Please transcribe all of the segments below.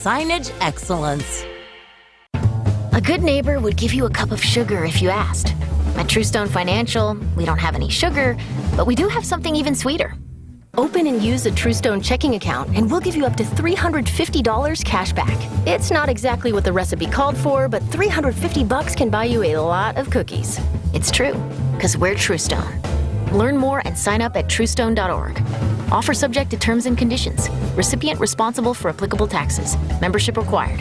Signage excellence. A good neighbor would give you a cup of sugar if you asked. At Truestone Financial, we don't have any sugar, but we do have something even sweeter. Open and use a Truestone checking account, and we'll give you up to $350 cash back. It's not exactly what the recipe called for, but $350 can buy you a lot of cookies. It's true, because we're Truestone. Learn more and sign up at truestone.org. Offer subject to terms and conditions. Recipient responsible for applicable taxes. Membership required.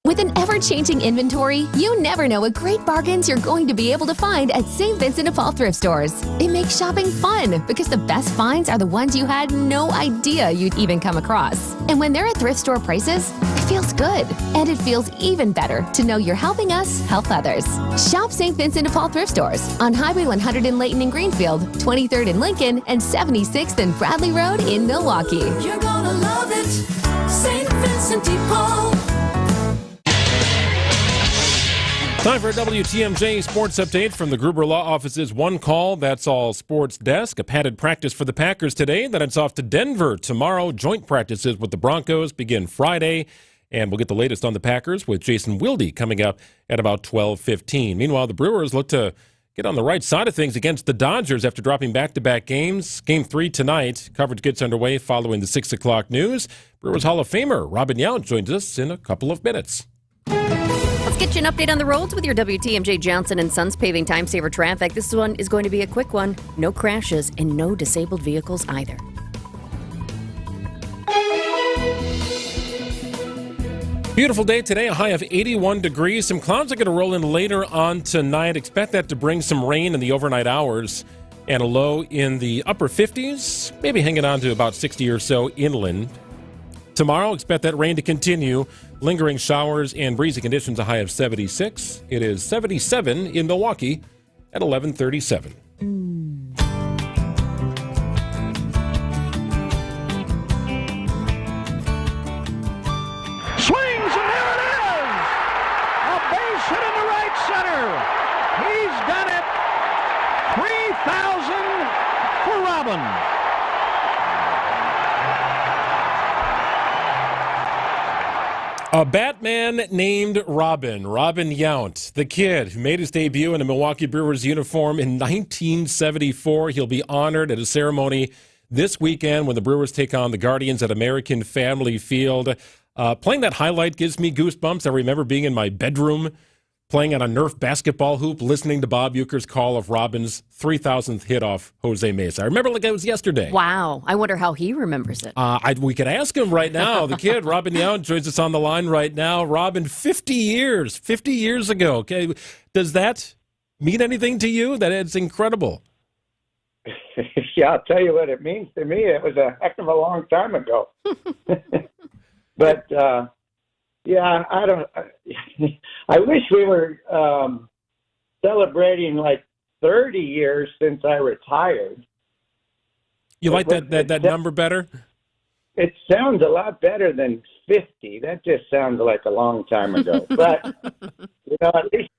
With an ever-changing inventory, you never know what great bargains you're going to be able to find at St. Vincent de Paul thrift stores. It makes shopping fun because the best finds are the ones you had no idea you'd even come across. And when they're at thrift store prices, it feels good. And it feels even better to know you're helping us help others. Shop St. Vincent de Paul thrift stores on Highway 100 in Layton and Greenfield, 23rd in Lincoln, and 76th and Bradley Road in Milwaukee. You're gonna love it, St. Vincent de Paul. Time for a WTMJ sports update from the Gruber Law Office's One Call, That's All Sports Desk. A padded practice for the Packers today. Then it's off to Denver tomorrow. Joint practices with the Broncos begin Friday. And we'll get the latest on the Packers with Jason Wilde coming up at about 12:15. Meanwhile, the Brewers look to get on the right side of things against the Dodgers after dropping back-to-back games. Game 3 tonight. Coverage gets underway following the 6 o'clock news. Brewers Hall of Famer Robin Yount joins us in a couple of minutes. Let's get you an update on the roads with your WTMJ Johnson & Sons paving time saver traffic. This one is going to be a quick one. No crashes and no disabled vehicles either. Beautiful day today, a high of 81 degrees. Some clouds are going to roll in later on tonight. Expect that to bring some rain in the overnight hours and a low in the upper 50s, maybe hanging on to about 60 or so inland. Tomorrow, expect that rain to continue. Lingering showers and breezy conditions, a high of 76. It is 77 in Milwaukee at 11:37. Swings, and there it is! A base hit into right center. He's done it. 3,000 for Robin. A Batman named Robin Yount, the kid who made his debut in a Milwaukee Brewers uniform in 1974. He'll be honored at a ceremony this weekend when the Brewers take on the Guardians at American Family Field. Playing that highlight gives me goosebumps. I remember being in my bedroom playing on a Nerf basketball hoop, listening to Bob Uecker's call of Robin's 3,000th hit off Jose Mesa. I remember like it was yesterday. Wow. I wonder how he remembers it. We could ask him right now. The kid, Robin Yount, joins us on the line right now. Robin, 50 years ago. Okay, does that mean anything to you? That it's incredible. Yeah, I'll tell you what it means to me. It was a heck of a long time ago. But, yeah, I wish we were celebrating like 30 years since I retired. You like that number better? It sounds a lot better than 50. That just sounds like a long time ago. But, at least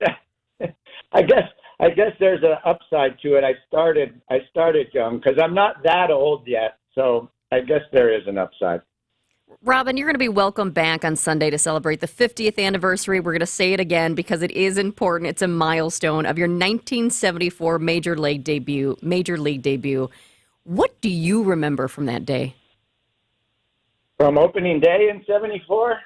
I guess there's an upside to it. I started young because I'm not that old yet. So I guess there is an upside. Robin, you're going to be welcome back on Sunday to celebrate the 50th anniversary. We're going to say it again because it is important. It's a milestone of your 1974 Major League debut. What do you remember from that day? From opening day in 74?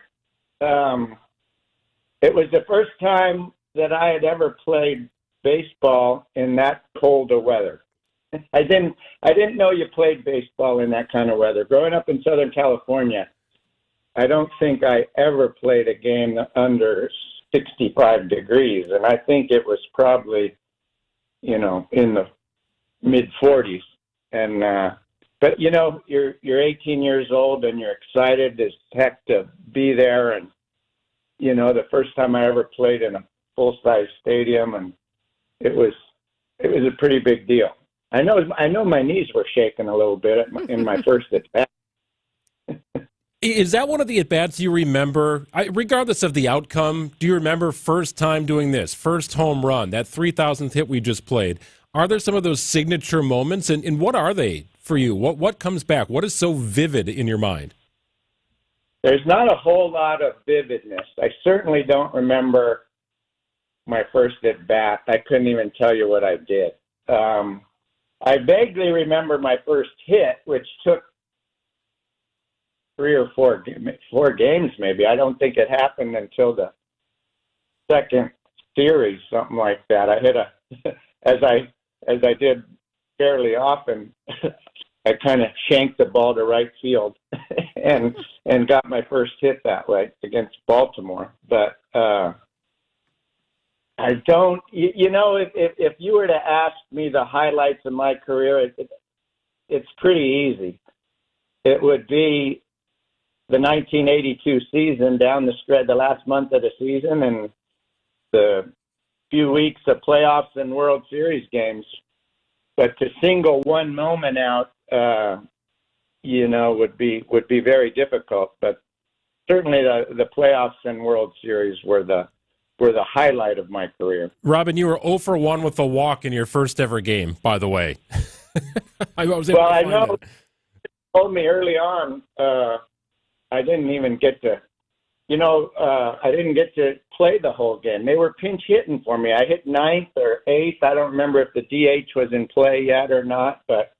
It was the first time that I had ever played baseball in that cold of weather. I didn't know you played baseball in that kind of weather. Growing up in Southern California, I don't think I ever played a game under 65 degrees, and I think it was probably, in the mid-40s. And but you're 18 years old and you're excited as heck to be there. And the first time I ever played in a full-size stadium, and it was a pretty big deal. I know my knees were shaking a little bit in my first at-bat. Is that one of the at-bats you remember, regardless of the outcome, do you remember first time doing this, first home run, that 3,000th hit we just played? Are there some of those signature moments, and what are they for you? What comes back? What is so vivid in your mind? there's not a whole lot of vividness. I certainly don't remember my first at bat. I couldn't even tell you what I did. I vaguely remember my first hit, which took 3 or 4 games maybe. I don't think it happened until the second series, something like that. I hit as I did fairly often, I kind of shanked the ball to right field and got my first hit that way against Baltimore. But I don't, if you were to ask me the highlights of my career, it's pretty easy. It would be the 1982 season down the stretch, the last month of the season, and the few weeks of playoffs and World Series games. But to single one moment out, would be very difficult. But certainly the playoffs and World Series were the highlight of my career. Robin, you were 0 for 1 with a walk in your first ever game, by the way. I know. You told me early on, I didn't even get to, I didn't get to play the whole game. They were pinch hitting for me. I hit 9th or 8th. I don't remember if the DH was in play yet or not, but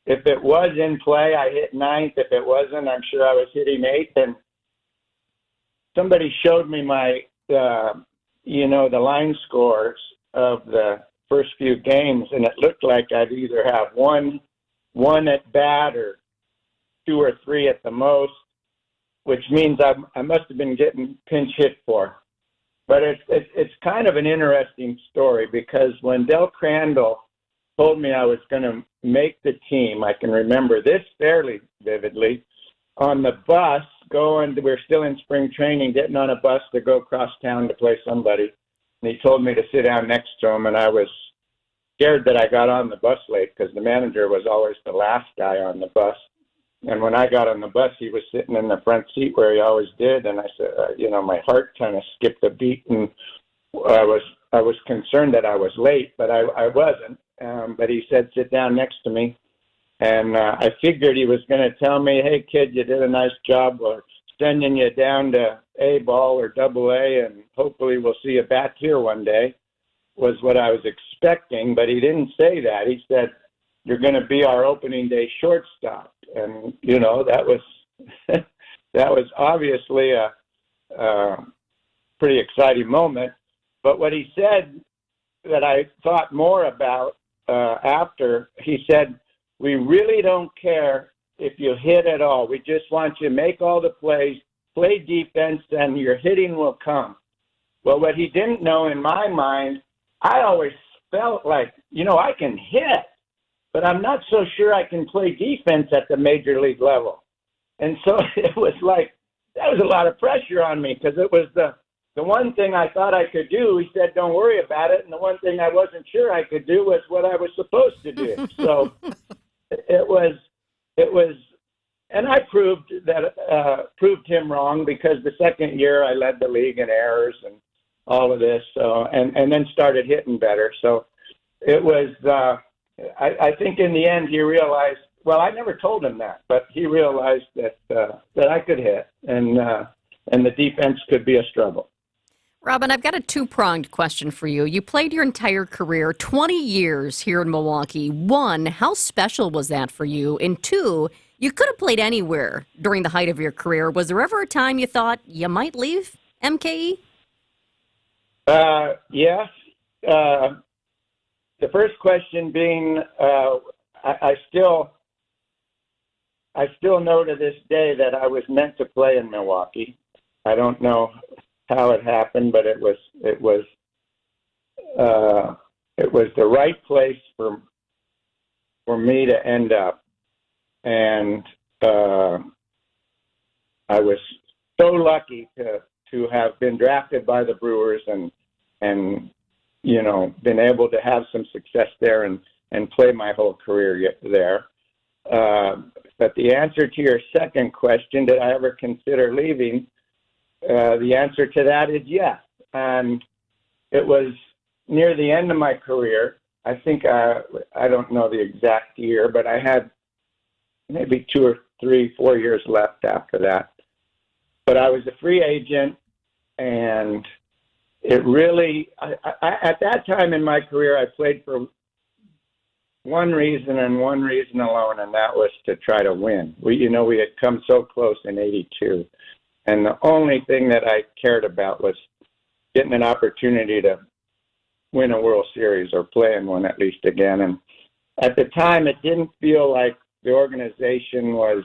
if it was in play, I hit 9th. If it wasn't, I'm sure I was hitting 8th. And somebody showed me my, the line scores of the first few games, and it looked like I'd either have one at bat or 2 or 3 at the most, which means I must have been getting pinch hit for. But it's kind of an interesting story, because when Del Crandall told me I was going to make the team, I can remember this fairly vividly, on the bus we're still in spring training, getting on a bus to go across town to play somebody. And he told me to sit down next to him, and I was scared that I got on the bus late, because the manager was always the last guy on the bus. And when I got on the bus, he was sitting in the front seat where he always did. And I said, my heart kind of skipped a beat, and I was concerned that I was late, but I wasn't. But he said, sit down next to me. And I figured he was going to tell me, hey, kid, you did a nice job. We're sending you down to A ball or double A, and hopefully we'll see you back here one day, was what I was expecting. But he didn't say that. He said, you're going to be our opening day shortstop. And, that was that was obviously a pretty exciting moment. But what he said that I thought more about after, he said, we really don't care if you hit at all. We just want you to make all the plays, play defense, and your hitting will come. Well, what he didn't know, in my mind, I always felt like, I can hit, but I'm not so sure I can play defense at the major league level. And so it was like, that was a lot of pressure on me, because it was the one thing I thought I could do. He said, don't worry about it. And the one thing I wasn't sure I could do was what I was supposed to do. So it was, and I proved him wrong, because the second year I led the league in errors and all of this. So, and then started hitting better. So it was, I think in the end he realized, well, I never told him that, but he realized that I could hit, and the defense could be a struggle. Robin, I've got a two-pronged question for you. You played your entire career, 20 years here in Milwaukee. 1, how special was that for you? And 2, you could have played anywhere during the height of your career. Was there ever a time you thought you might leave MKE? Yes. The first question being, I still know to this day that I was meant to play in Milwaukee. I don't know how it happened, but it was the right place for me to end up, and I was so lucky to have been drafted by the Brewers and been able to have some success there and play my whole career there. But the answer to your second question, did I ever consider leaving? The answer to that is yes. And it was near the end of my career. I think, I don't know the exact year, but I had maybe 2 or 3, 4 years left after that. but I was a free agent, and it really, at that time in my career, I played for one reason and one reason alone, and that was to try to win. We had come so close in '82, and the only thing that I cared about was getting an opportunity to win a World Series or play in one at least again. And at the time, it didn't feel like the organization was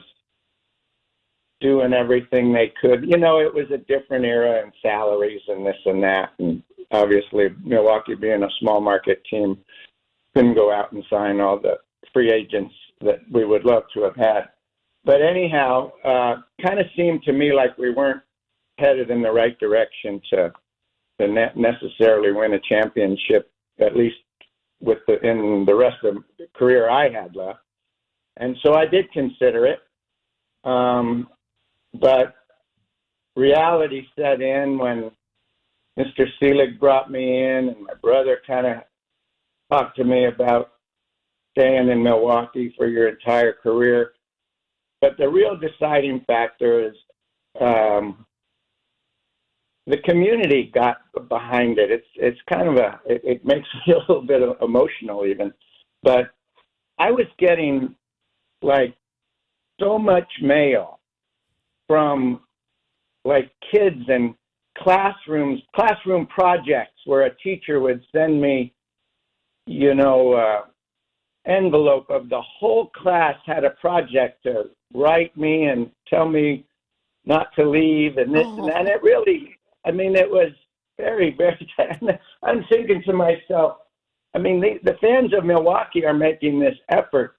doing everything they could. It was a different era and salaries and this and that. And obviously, Milwaukee being a small market team, couldn't go out and sign all the free agents that we would love to have had. But anyhow, kind of seemed to me like we weren't headed in the right direction to necessarily win a championship, at least in the rest of the career I had left. And so I did consider it. But reality set in when Mr. Selig brought me in, and my brother kind of talked to me about staying in Milwaukee for your entire career. But the real deciding factor is the community got behind it. It's kind of it makes me a little bit emotional even. But I was getting like so much mail from like kids and classroom projects where a teacher would send me, envelope of the whole class had a project to write me and tell me not to leave and this and that. And it really, it was very, very, I'm thinking to myself, the fans of Milwaukee are making this effort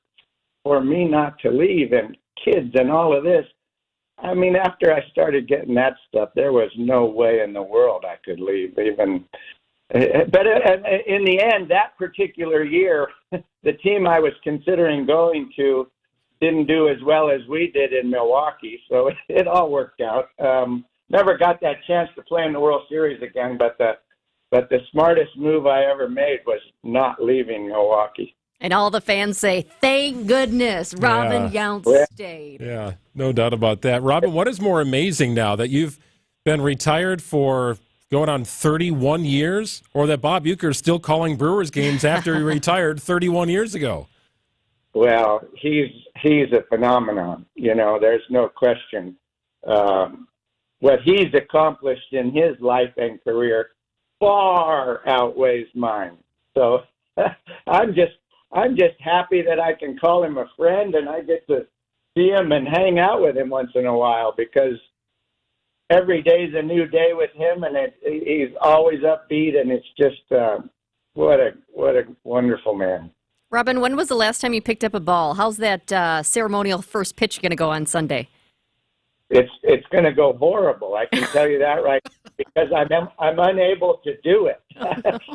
for me not to leave, and kids and all of this. After I started getting that stuff, there was no way in the world I could leave even. But in the end, that particular year, the team I was considering going to didn't do as well as we did in Milwaukee, so it all worked out. Never got that chance to play in the World Series again, but the smartest move I ever made was not leaving Milwaukee. And all the fans say, thank goodness Robin Yount stayed. Yeah, no doubt about that. Robin, what is more amazing now, that you've been retired for going on 31 years, or that Bob Uecker is still calling Brewers games after he retired 31 years ago? Well, he's a phenomenon. There's no question. What he's accomplished in his life and career far outweighs mine. So I'm just happy that I can call him a friend and I get to see him and hang out with him once in a while, because every day's a new day with him, and he's always upbeat, and it's just what a wonderful man. Robin, when was the last time you picked up a ball? How's that ceremonial first pitch going to go on Sunday? It's going to go horrible. I can tell you that right, because I'm unable to do it.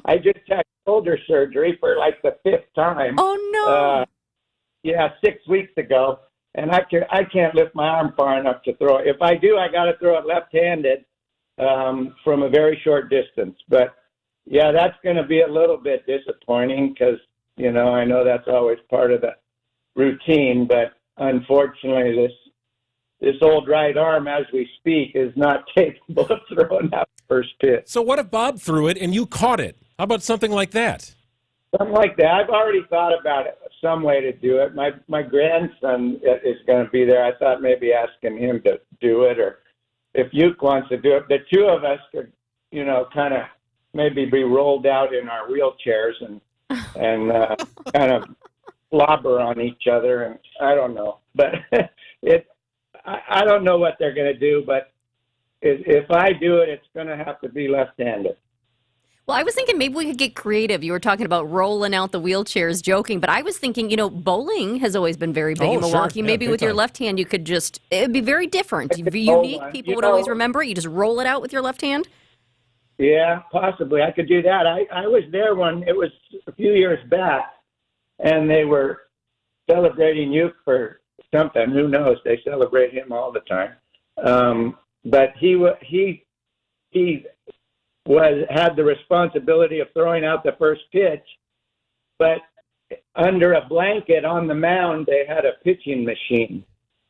I just had shoulder surgery for like the 5th time. Oh no! 6 weeks ago, and I can't lift my arm far enough to throw it. If I do, I got to throw it left-handed from a very short distance. But yeah, that's going to be a little bit disappointing because I know that's always part of the routine. But unfortunately, this old right arm, as we speak, is not capable of throwing out the first pitch. So what if Bob threw it and you caught it? How about something like that? Something like that. I've already thought about it, some way to do it. My grandson is going to be there. I thought maybe asking him to do it, or if Uke wants to do it, the two of us could, kind of maybe be rolled out in our wheelchairs and kind of slobber on each other. And I don't know, but I don't know what they're going to do, but if I do it, it's going to have to be left-handed. Well, I was thinking maybe we could get creative. You were talking about rolling out the wheelchairs, joking, but I was thinking, bowling has always been very big in Milwaukee. Sure. Yeah, maybe with your left hand, you could it'd be very different. Unique. People would always remember it. You just roll it out with your left hand. Yeah, possibly. I could do that. I was there it was a few years back, and they were celebrating Uke for something. Who knows? They celebrate him all the time. But he had the responsibility of throwing out the first pitch, but under a blanket on the mound, they had a pitching machine.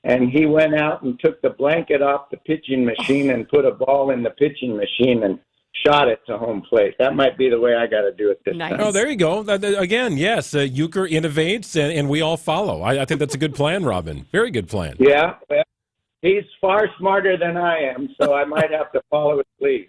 and he went out and took the blanket off the pitching machine and put a ball in the pitching machine and shot it to home plate. That might be the way I got to do it this time. Oh, there you go. Again, yes, Euchre innovates, and we all follow. I think that's a good plan, Robin. Very good plan. Yeah, well, he's far smarter than I am, so I might have to follow his lead.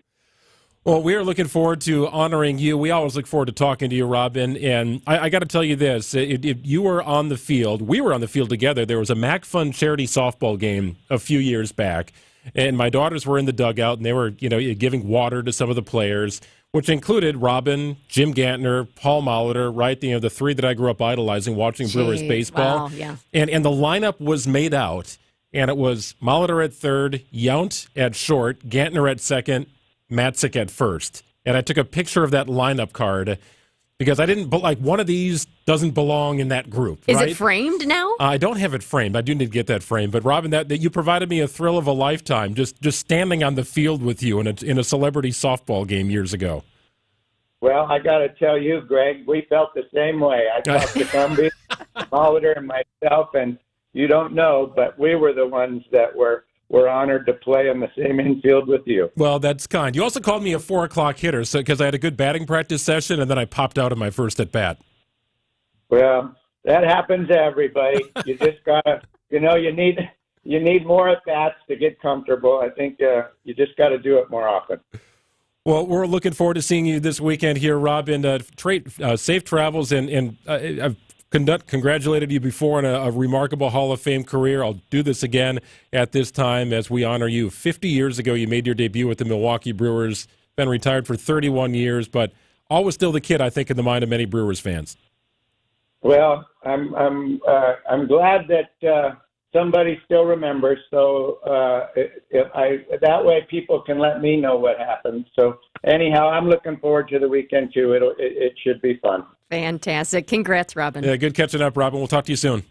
Well, we are looking forward to honoring you. We always look forward to talking to you, Robin. And I got to tell you this. If you were on the field, we were on the field together. There was a Mac Fun charity softball game a few years back, and my daughters were in the dugout, and they were, giving water to some of the players, which included Robin, Jim Gantner, Paul Molitor, right? The three that I grew up idolizing, watching Brewers baseball. Wow, yeah. And the lineup was made out, and it was Molitor at third, Yount at short, Gantner at second, Matzik at first. And I took a picture of that lineup card because I didn't, one of these doesn't belong in that group. Is right? it framed now? I don't have it framed. I do need to get that framed. But Robin, that you provided me a thrill of a lifetime just standing on the field with you in a celebrity softball game years ago. Well, I got to tell you, Greg, we felt the same way. I talked to Gumby, Molitor, and myself, and you don't know, but we were the ones that were honored to play in the same infield with you. Well, that's kind. You also called me a 4 o'clock hitter because I had a good batting practice session, and then I popped out of my first at bat. Well, that happens to everybody. You just gotta, you need more at bats to get comfortable. I think you just got to do it more often. Well, we're looking forward to seeing you this weekend here, Robin. Safe travels, and I've congratulated you before on a remarkable Hall of Fame career. I'll do this again at this time as we honor you. 50 years ago, you made your debut with the Milwaukee Brewers. Been retired for 31 years, but always still the kid, I think, in the mind of many Brewers fans. Well, I'm glad that somebody still remembers. So that way people can let me know what happened. So anyhow, I'm looking forward to the weekend too. It should be fun. Fantastic. Congrats, Robin. Yeah, good catching up, Robin. We'll talk to you soon.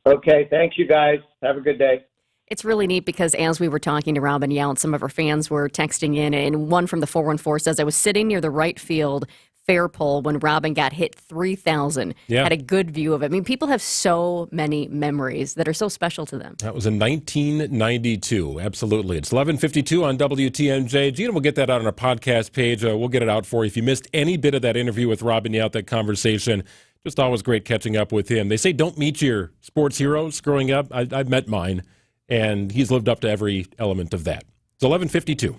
Okay. Thanks, you guys. Have a good day. It's really neat because as we were talking to Robin Yount, some of our fans were texting in, and one from the 414 says, I was sitting near the right field fair pole when Robin got hit 3,000. Yeah. Had a good view of it. I mean, people have so many memories that are so special to them. That was in 1992. Absolutely. It's 11:52 on WTMJ. Gina will get that out on our podcast page. We'll get it out for you. If you missed any bit of that interview with Robin Yount, that conversation, just always great catching up with him. They say don't meet your sports heroes growing up. I've met mine, and he's lived up to every element of that. It's 11:52.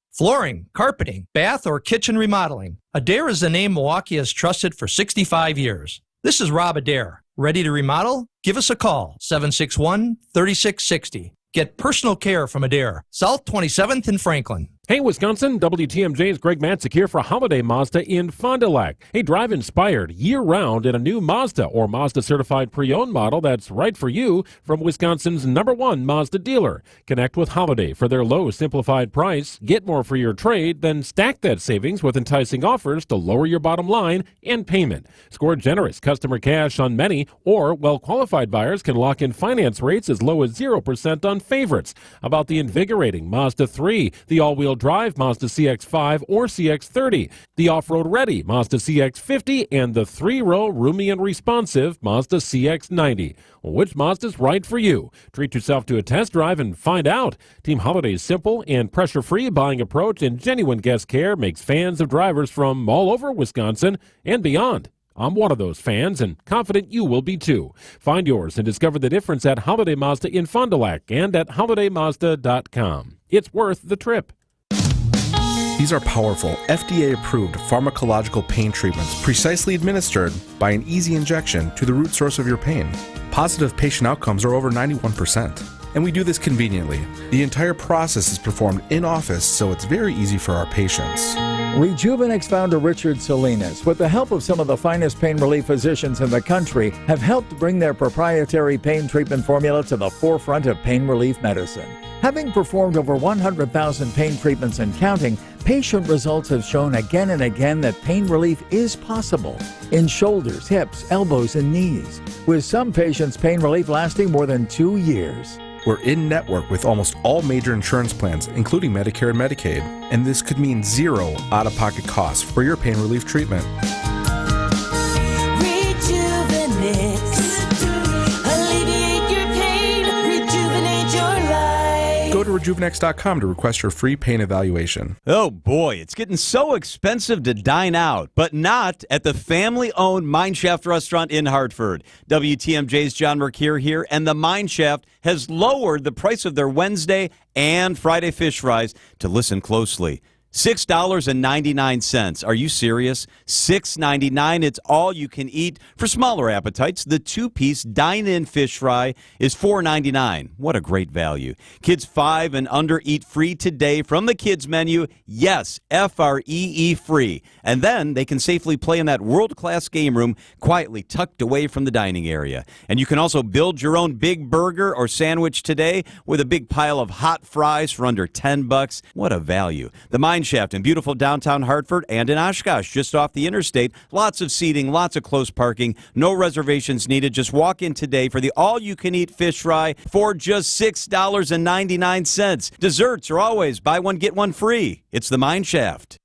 Flooring, carpeting, bath, or kitchen remodeling. Adair is the name Milwaukee has trusted for 65 years. This is Rob Adair. Ready to remodel? Give us a call, 761-3660. Get personal care from Adair, South 27th in Franklin. Hey, Wisconsin, WTMJ's Greg Matzik here for Holiday Mazda in Fond du Lac. Hey, drive inspired year-round in a new Mazda or Mazda-certified pre-owned model that's right for you from Wisconsin's #1 Mazda dealer. Connect with Holiday for their low, simplified price. Get more for your trade, then stack that savings with enticing offers to lower your bottom line and payment. Score generous customer cash on many, or well-qualified buyers can lock in finance rates as low as 0% on favorites. About the invigorating Mazda 3, the all-wheel drive Mazda CX-5 or CX-30, the off-road ready Mazda CX-50, and the 3-row roomy and responsive Mazda CX-90. Which Mazda's right for you? Treat yourself to a test drive and find out. Team Holiday's simple and pressure-free buying approach and genuine guest care makes fans of drivers from all over Wisconsin and beyond. I'm one of those fans, and confident you will be too. Find yours and discover the difference at Holiday Mazda in Fond du Lac and at holidaymazda.com. It's worth the trip. These are powerful, FDA-approved pharmacological pain treatments precisely administered by an easy injection to the root source of your pain. Positive patient outcomes are over 91%. And we do this conveniently. The entire process is performed in office, so it's very easy for our patients. Rejuvenex founder Richard Salinas, with the help of some of the finest pain relief physicians in the country, have helped bring their proprietary pain treatment formula to the forefront of pain relief medicine. Having performed over 100,000 pain treatments and counting, patient results have shown again and again that pain relief is possible in shoulders, hips, elbows, and knees, with some patients' pain relief lasting more than 2 years. We're in network with almost all major insurance plans, including Medicare and Medicaid, and this could mean zero out-of-pocket costs for your pain relief treatment. Rejuvenex. Alleviate your pain rejuvenex.com to request your free pain evaluation. Oh boy, it's getting so expensive to dine out, but not at the family-owned Mine Shaft restaurant in Hartford. WTMJ's John Mercure here, and the Mine Shaft has lowered the price of their Wednesday and Friday fish fries. To listen closely, $6.99. Are you serious? $6.99. It's all you can eat. For smaller appetites, the two-piece dine-in fish fry is $4.99. What a great value. Kids 5 and under eat free today from the kids menu. Yes, FREE free. And then they can safely play in that world-class game room quietly tucked away from the dining area. And you can also build your own big burger or sandwich today with a big pile of hot fries for under $10. What a value. The Mine Shaft in beautiful downtown Hartford and in Oshkosh, just off the interstate. Lots of seating, lots of close parking, no reservations needed. Just walk in today for the all-you-can-eat fish fry for just $6.99. Desserts are always buy one, get one free. It's the Mine Shaft.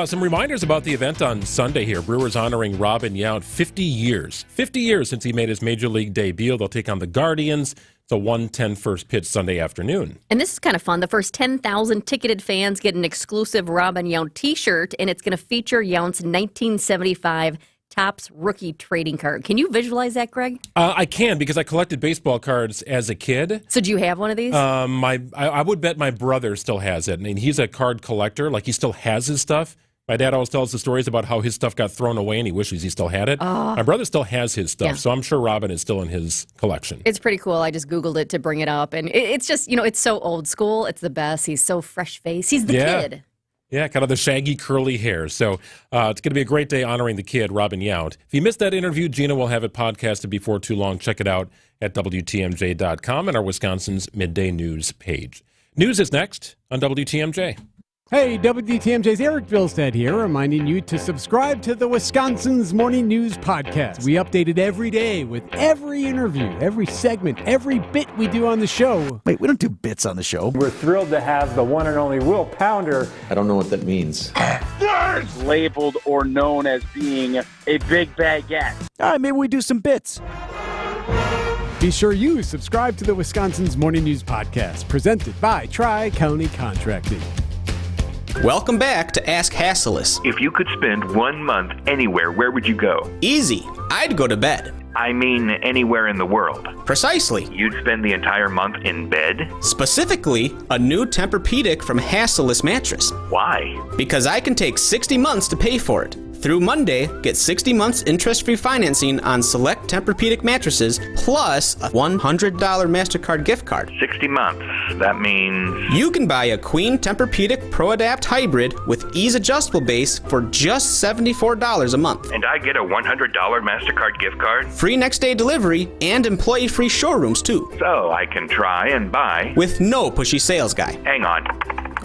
Some reminders about the event on Sunday here. Brewers honoring Robin Yount, 50 years. 50 years since he made his Major League debut. They'll take on the Guardians. It's a 1:10 first pitch Sunday afternoon. And this is kind of fun. The first 10,000 ticketed fans get an exclusive Robin Yount t-shirt, and it's going to feature Yount's 1975 Topps rookie trading card. Can you visualize that, Greg? I can, because I collected baseball cards as a kid. So do you have one of these? I would bet my brother still has it. I mean, he's a card collector. Like, he still has his stuff. My dad always tells the stories about how his stuff got thrown away and he wishes he still had it. My brother still has his stuff, so I'm sure Robin is still in his collection. It's pretty cool. I just Googled it to bring it up. And it's just, it's so old school. It's the best. He's so fresh-faced. He's the kid. Yeah, kind of the shaggy, curly hair. So it's going to be a great day honoring the kid, Robin Yount. If you missed that interview, Gina will have it podcasted before too long. Check it out at WTMJ.com and our Wisconsin's Midday News page. News is next on WTMJ. Hey, WTMJ's Eric Vilstead here, reminding you to subscribe to the Wisconsin's Morning News Podcast. We update it every day with every interview, every segment, every bit we do on the show. Wait, we don't do bits on the show. We're thrilled to have the one and only Will Pounder. I don't know what that means. Labeled or known as being a big baguette. All right, maybe we do some bits. Be sure you subscribe to the Wisconsin's Morning News Podcast, presented by Tri-County Contracting. Welcome back to Ask Hassleus. If you could spend 1 month anywhere, where would you go? Easy. I'd go to bed. I mean, anywhere in the world. Precisely. You'd spend the entire month in bed? Specifically, a new Tempur-Pedic from Hassleus Mattress. Why? Because I can take 60 months to pay for it. Through Monday, get 60 months interest-free financing on select Tempur-Pedic mattresses, plus a $100 MasterCard gift card. 60 months. That means... You can buy a Queen Tempur-Pedic Pro Adapt Hybrid with ease adjustable base for just $74 a month. And I get a $100 MasterCard gift card? Free next-day delivery and employee-free showrooms, too. So I can try and buy... With no pushy sales guy. Hang on.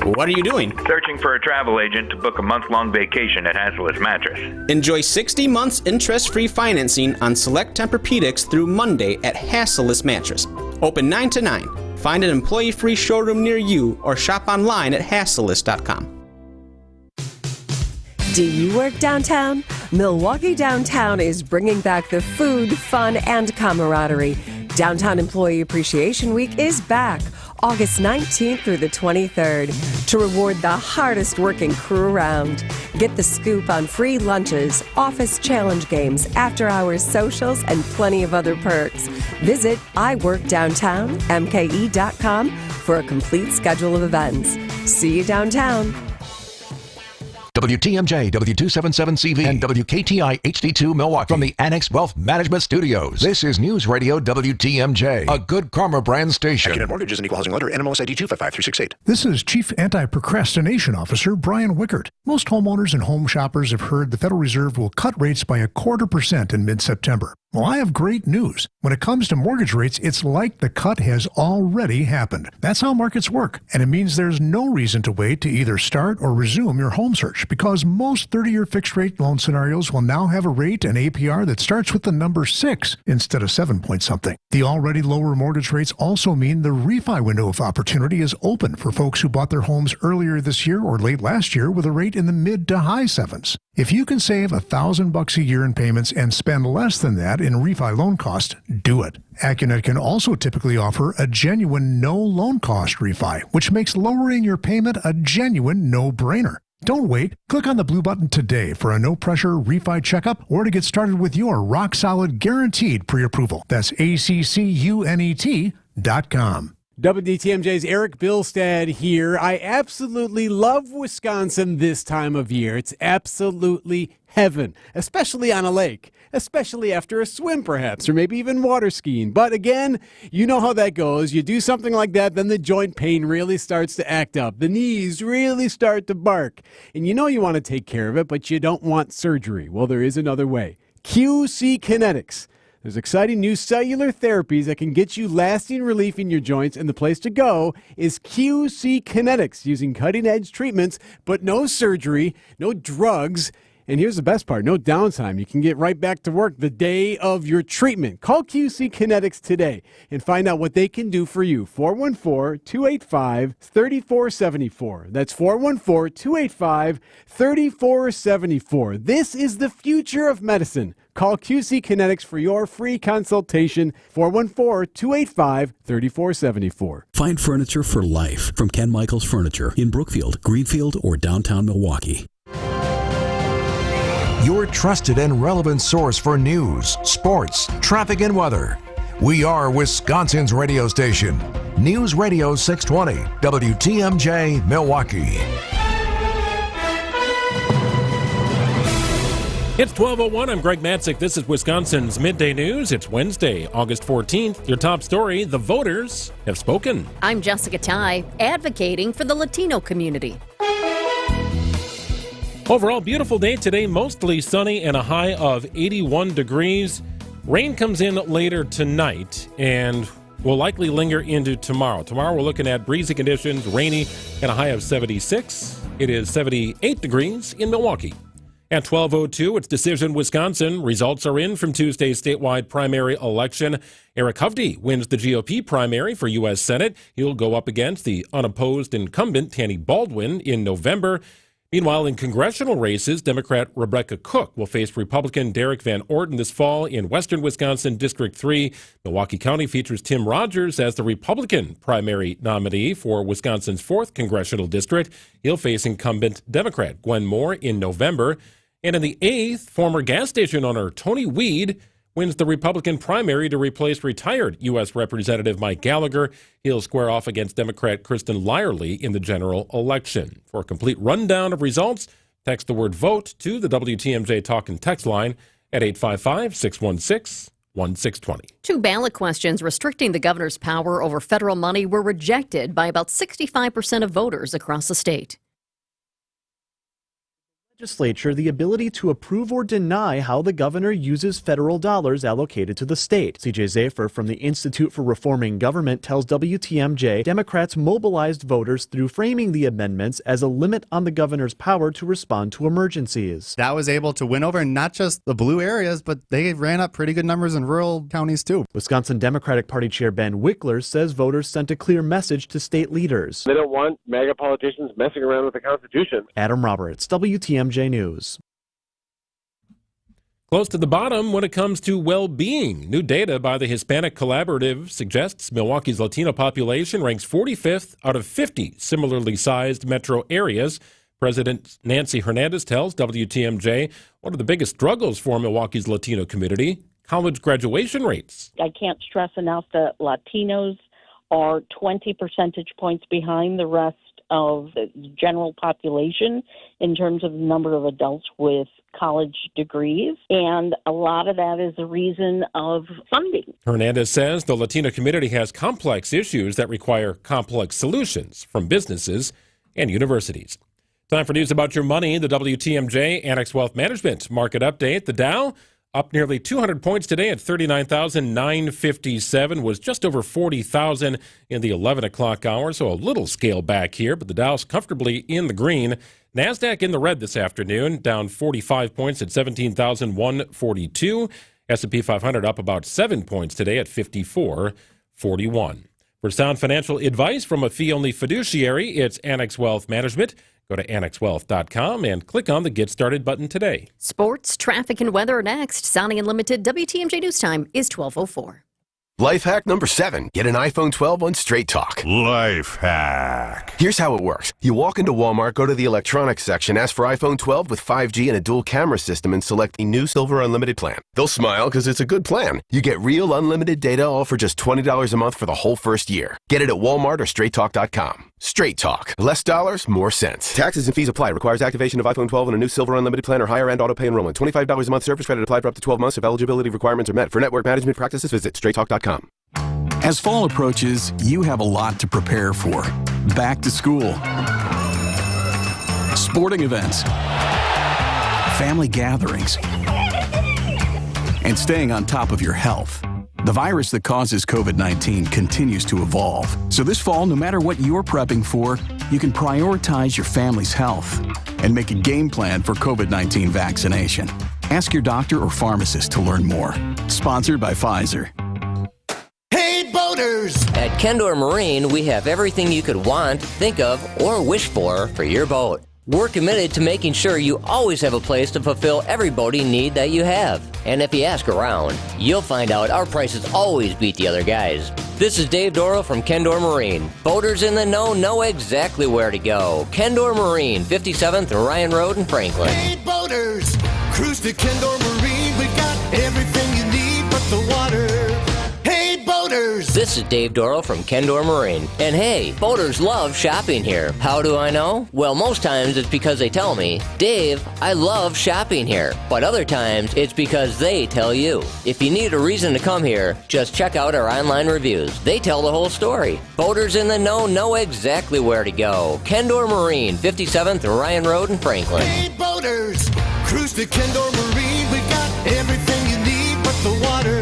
What are you doing? Searching for a travel agent to book a month-long vacation at Hassleus Mattress. Enjoy 60 months interest-free financing on select Tempur-Pedics through Monday at Hassleus Mattress. Open 9 to 9. Find an employee-free showroom near you or shop online at hassleus.com. Do you work downtown? Milwaukee Downtown is bringing back the food, fun, and camaraderie. Downtown Employee Appreciation Week is back, August 19th through the 23rd, to reward the hardest working crew around. Get the scoop on free lunches, office challenge games, after-hours socials, and plenty of other perks. Visit iworkdowntownmke.com for a complete schedule of events. See you downtown. WTMJ, W277CV, and WKTI HD2 Milwaukee from the Annex Wealth Management Studios. This is News Radio WTMJ, a Good Karma brand station. Accunet Mortgage is an equal housing lender. NMLS ID 255368. This is Chief Anti-Procrastination Officer Brian Wickert. Most homeowners and home shoppers have heard the Federal Reserve will cut rates by 0.25% in mid-September. Well, I have great news. When it comes to mortgage rates, it's like the cut has already happened. That's how markets work, and it means there's no reason to wait to either start or resume your home search. rush because most 30-year fixed-rate loan scenarios will now have a rate and APR that starts with the number 6 instead of 7-point-something. The already lower mortgage rates also mean the refi window of opportunity is open for folks who bought their homes earlier this year or late last year with a rate in the mid to high 7s. If you can save $1,000 a year in payments and spend less than that in refi loan cost, do it. AccuNet can also typically offer a genuine no loan cost refi, which makes lowering your payment a genuine no-brainer. Don't wait. Click on the blue button today for a no-pressure refi checkup or to get started with your rock-solid guaranteed pre-approval. That's ACCUNET.com. WTMJ's Eric Bilstad here. I absolutely love Wisconsin this time of year. It's absolutely heaven, especially on a lake, especially after a swim perhaps, or maybe even water skiing. But again, you know how that goes. You do something like that, then the joint pain really starts to act up. The knees really start to bark. And you know you want to take care of it, but you don't want surgery. Well, there is another way. QC Kinetics. There's exciting new cellular therapies that can get you lasting relief in your joints, and the place to go is QC Kinetics, using cutting-edge treatments, but no surgery, no drugs, and here's the best part, no downtime. You can get right back to work the day of your treatment. Call QC Kinetics today and find out what they can do for you. 414-285-3474. That's 414-285-3474. This is the future of medicine. Call QC Kinetics for your free consultation, 414-285-3474. Find furniture for life from Ken Michaels Furniture in Brookfield, Greenfield, or downtown Milwaukee. Your trusted and relevant source for news, sports, traffic, and weather. We are Wisconsin's radio station. News Radio 620, WTMJ, Milwaukee. It's 12:01. I'm Greg Matzik. This is Wisconsin's Midday News. It's Wednesday, August 14th. Your top story, the voters have spoken. I'm Jessica Ty, advocating for the Latino community. Overall, beautiful day today, mostly sunny and a high of 81 degrees. Rain comes in later tonight and will likely linger into tomorrow. Tomorrow we're looking at breezy conditions, rainy, and a high of 76. It is 78 degrees in Milwaukee. At 12:02, it's Decision Wisconsin. Results are in from Tuesday's statewide primary election. Eric Hovde wins the GOP primary for U.S. Senate. He'll go up against the unopposed incumbent Tanny Baldwin in November. Meanwhile, in congressional races, Democrat Rebecca Cook will face Republican Derek Van Orton this fall in western Wisconsin District 3. Milwaukee County features Tim Rogers as the Republican primary nominee for Wisconsin's 4th congressional district. He'll face incumbent Democrat Gwen Moore in November. And in the 8th, former gas station owner Tony Weed wins the Republican primary to replace retired U.S. Representative Mike Gallagher. He'll square off against Democrat Kristen Lyerly in the general election. For a complete rundown of results, text the word VOTE to the WTMJ Talk and Text line at 855-616-1620. 2 ballot questions restricting the governor's power over federal money were rejected by about 65% of voters across the state. Legislature the ability to approve or deny how the governor uses federal dollars allocated to the state. CJ Zafer from the Institute for Reforming Government tells WTMJ Democrats mobilized voters through framing the amendments as a limit on the governor's power to respond to emergencies. That was able to win over not just the blue areas, but they ran up pretty good numbers in rural counties too. Wisconsin Democratic Party Chair Ben Wickler says voters sent a clear message to state leaders. They don't want MAGA politicians messing around with the Constitution. Adam Roberts, WTMJ News. Close to the bottom when it comes to well-being. New data by the Hispanic Collaborative suggests Milwaukee's Latino population ranks 45th out of 50 similarly sized metro areas. President Nancy Hernandez tells WTMJ one of the biggest struggles for Milwaukee's Latino community, college graduation rates. I can't stress enough that Latinos are 20 percentage points behind the rest of the general population in terms of the number of adults with college degrees, and a lot of that is the reason of funding. Hernandez says the Latino community has complex issues that require complex solutions from businesses and universities. Time for news about your money. The WTMJ Annex Wealth Management market update. The Dow up nearly 200 points today at 39,957, was just over 40,000 in the 11 o'clock hour, so a little scale back here, but the Dow's comfortably in the green. NASDAQ in the red this afternoon, down 45 points at 17,142. S&P 500 up about 7 points today at 54.41. For sound financial advice from a fee-only fiduciary, it's Annex Wealth Management. Go to annexwealth.com and click on the Get Started button today. Sports, traffic, and weather next. Sounding Unlimited WTMJ News Time is 12:04. Life hack number 7. Get an iPhone 12 on Straight Talk. Life hack. Here's how it works. You walk into Walmart, go to the electronics section, ask for iPhone 12 with 5G and a dual camera system, and select the new Silver Unlimited plan. They'll smile because it's a good plan. You get real unlimited data all for just $20 a month for the whole first year. Get it at Walmart or StraightTalk.com. Straight Talk. Less dollars, more sense. Taxes and fees apply. Requires activation of iPhone 12 and a new Silver Unlimited plan or higher end auto pay enrollment. $25 a month service credit applied for up to 12 months if eligibility requirements are met. For network management practices, visit StraightTalk.com. As fall approaches, you have a lot to prepare for. Back to school, sporting events, family gatherings, and staying on top of your health. The virus that causes COVID-19 continues to evolve. So this fall, no matter what you're prepping for, you can prioritize your family's health and make a game plan for COVID-19 vaccination. Ask your doctor or pharmacist to learn more. Sponsored by Pfizer. Hey, boaters! At Kendor Marine, we have everything you could want, think of, or wish for your boat. We're committed to making sure you always have a place to fulfill every boating need that you have. And if you ask around, you'll find out our prices always beat the other guys. This is Dave Dorrell from Kendor Marine. Boaters in the know exactly where to go. Kendor Marine, 57th Orion Road in Franklin. Hey, boaters! Cruise to Kendor Marine. We got everything you need but the water. Hey, boaters! This is Dave Dorrell from Kendor Marine. And hey, boaters love shopping here. How do I know? Well, most times it's because they tell me, Dave, I love shopping here. But other times it's because they tell you. If you need a reason to come here, just check out our online reviews. They tell the whole story. Boaters in the know exactly where to go. Kendor Marine, 57th Orion Road in Franklin. Hey, boaters! Cruise to Kendor Marine. We got everything you need but the water.